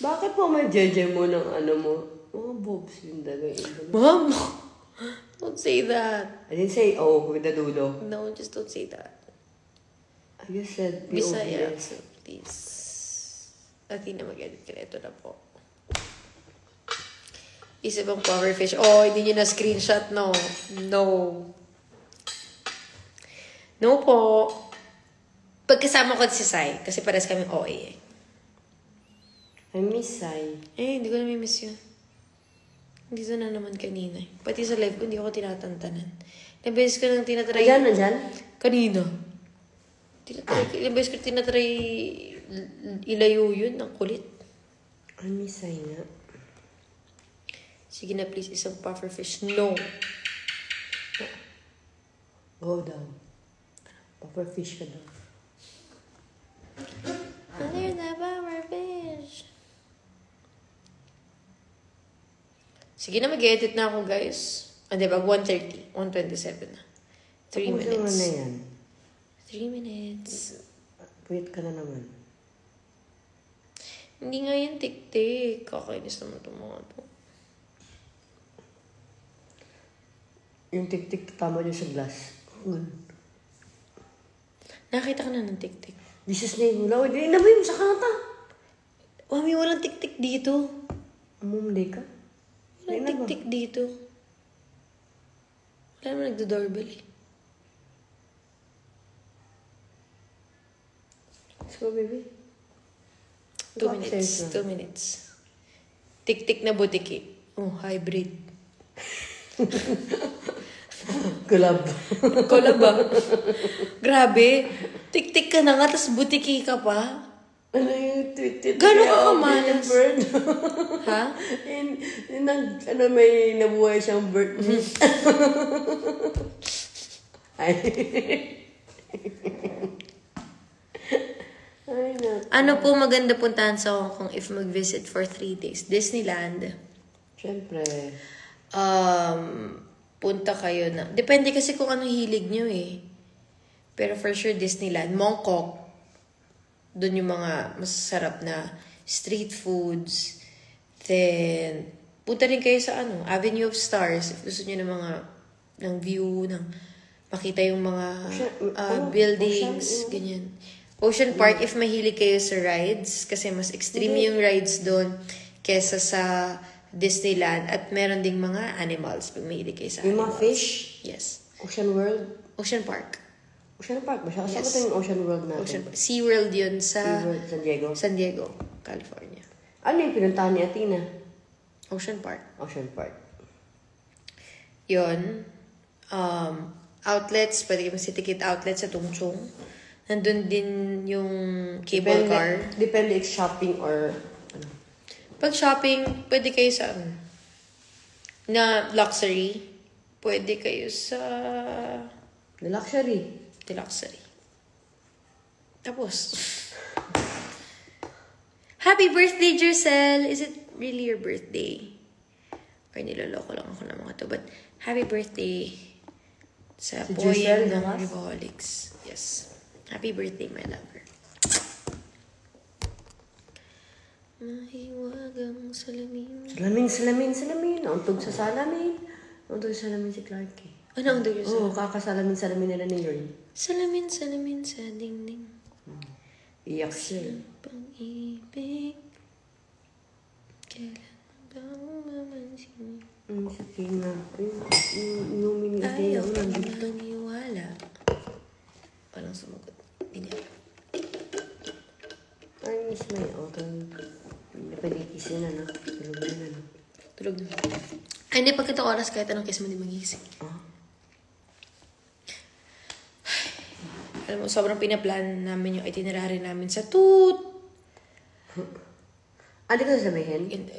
Bakit po may jeje mo ng mo? Mga boobs yung dagay. Mom! Don't say that. I didn't say, with the dulo. No, just don't say that. I just said, Bisaya, so please. Athena, mag-edit ka na. Ito na po. Isa bang power fish? Oh, hindi nyo na screenshot, no. No. No po. Pagkasama ko si Sai, kasi pares kami OA eh. I miss Sai. Hindi ko nami-miss yun. Dito na naman kanina. Pati sa live ko, hindi ako tinatantanan. Ilang beses ko nang tinatry... Nandyan? Kanina. Ilang beses ko tinatry ilayo yun. Ang kulit. I miss Sai nga. Sige na, please. Isang puffer fish. No. Go daw. Puffer fish ka daw. There's a puffer fish. Sige na, mag-edit na ako, guys. Diba? 1:30. 1:27 na. 3 minutes. Na yan. 3 minutes. Puyat ka na naman. Hindi nga yan tik-tik. Kakainis naman itong mga to. Yung tik-tik tama niyo sa glass. Nakita ka na ng tik-tik. Jesus name, wala. Hindi na ba yun sa kata? Mami, walang tik-tik dito. Umumday ka? Walang tik-tik dito. Wala naman nagdo-doorbell eh. Let's go, baby. 2 minutes. 2 minutes. Tik-tik na butiki. Oh, hybrid. Collab. Collab ba? Grabe. Tik-tik ka na nga, tapos butiki ka pa. Ano yung tweet? Gano'n ka kamalas? Bird. Ha? May nabuhay siyang bird. Ay. Ay, naku. Ano po maganda puntahan sa Hong Kong if mag-visit for 3 days? Disneyland. Siyempre. Punta kayo na. Depende kasi kung anong hilig nyo eh. Pero for sure, Disneyland. Mongkok. Doon yung mga masasarap na street foods. Then, punta rin kayo sa Avenue of Stars. If gusto nyo ng mga, ng view, ng makita yung mga buildings, ganyan. Ocean Park, if mahilig kayo sa rides, kasi mas extreme yung rides doon kesa sa Disneyland. At meron ding mga animals pag mahilig kayo sa Yung animals. mga fish? Yes. Ocean World? Ocean Park. Ocean Park ba siya? Yes. Saan ba yung Ocean World natin? Ocean Park. SeaWorld yun sa SeaWorld, San Diego. San Diego, California. Ano yung pinuntahan ni Athena? Ocean Park. Ocean Park. Yun. Outlets, pwede kayo City Kid outlet sa Tungchung. Nandun din yung cable car. Depende if shopping or... Pag shopping, pwede kayo sa na luxury. Pwede kayo sa The luxury. the luxury. Tapos. Happy birthday, Jercel! Is it really your birthday? Or niloloko lang ako ng mga to. But happy birthday sa Si poem Jercel, ng bukas? Rivaholics. Yes. Happy birthday, my lover. Mahiwagang salamin. Salamin. Nauntog sa salamin. Nauntog sa salamin si Clark eh. Ano ang dulo sa? Oo, kakasalamin nila ni Lord. Salamin sa dingding. Iyak siya. Pag-ibig. Kailan ba mamansin? Sige nga. Inumin ni Athena. Ayaw ko maniwala. Parang sumagot. Hindi. Ay, miss may autumn. Napalitis na, no? Tulog na, no? Tulog na. Ay, hindi. Pagkita oras kahit anong kiss mo, hindi magising. Alam mo, sobrang pinaplan namin yung itinerary namin sa toot. Ano ka sabihin? Hindi.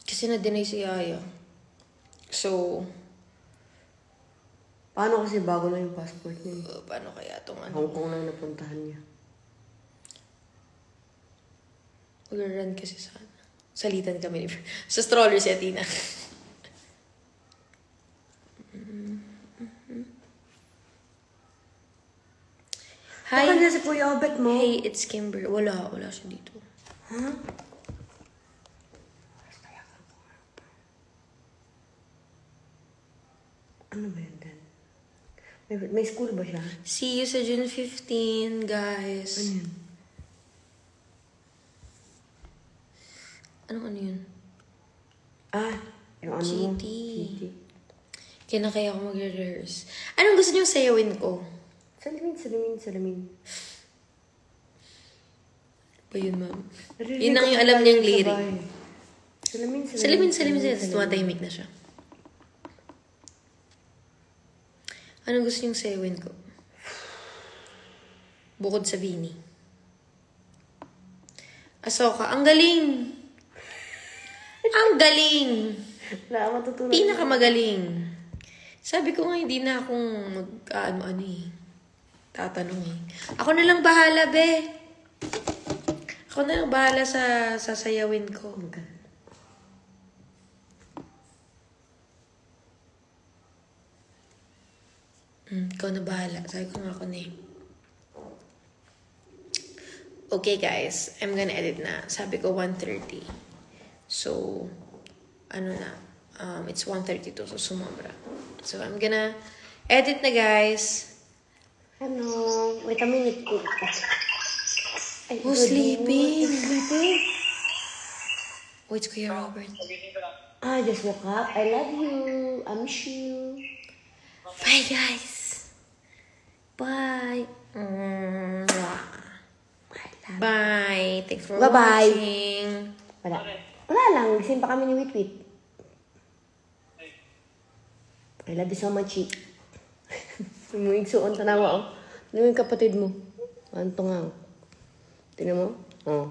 Kasi na-deny si Aya. So, Paano kasi bago na yung passport niya? paano kaya itong Hong Kong lang napuntahan niya. Mag-run kasi sana. Salitan kami. Sa stroller si Athena. Hi. Baka na si Kuya Obet mo. Hey, it's Kimber. Wala siya dito. Ha? Ano ba yun, Dan? May school ba siya? See you sa June 15, guys. Ano yun? Ano yun? Ah, yung ano mo? GT. GT. Kaya na kaya ako mag-rehearse. Anong gusto niyo sayawin ko? Salamin. Ba yun, ma'am? Naririnig Yun ang ko yung alam sa niyang bahay. lyric. Salamin. Tapos tumatahimik na siya. Anong gusto niyong sayawin ko? Bukod sa Vini. Asoka, ang galing! Ang galing! Wala, matutunan. Pinakamagaling. Sabi ko nga, hindi na akong mag-ano eh. Tatanong eh. Ako na lang bahala, be. Ako na lang bahala sa sasayawin ko. Ikaw na bahala. Sabi ko nga ako na eh. Okay, guys. I'm gonna edit na. Sabi ko 1:30. So, ano na. It's 1:32. So, sumobra. So, I'm gonna edit na, guys. Ano? Wait a minute. Oh, sleeping. Wait, Kuya Robert. I just woke up. I love you. I miss you. Bye, guys. Bye. Bye. Thanks for Bye-bye. watching. Wala lang. Gising pa kami ni Witwit. I love you so much. Mumigsuon, tanawa, oh. Ano yung kapatid mo? Ano to nga, oh. Tingnan mo? Oh.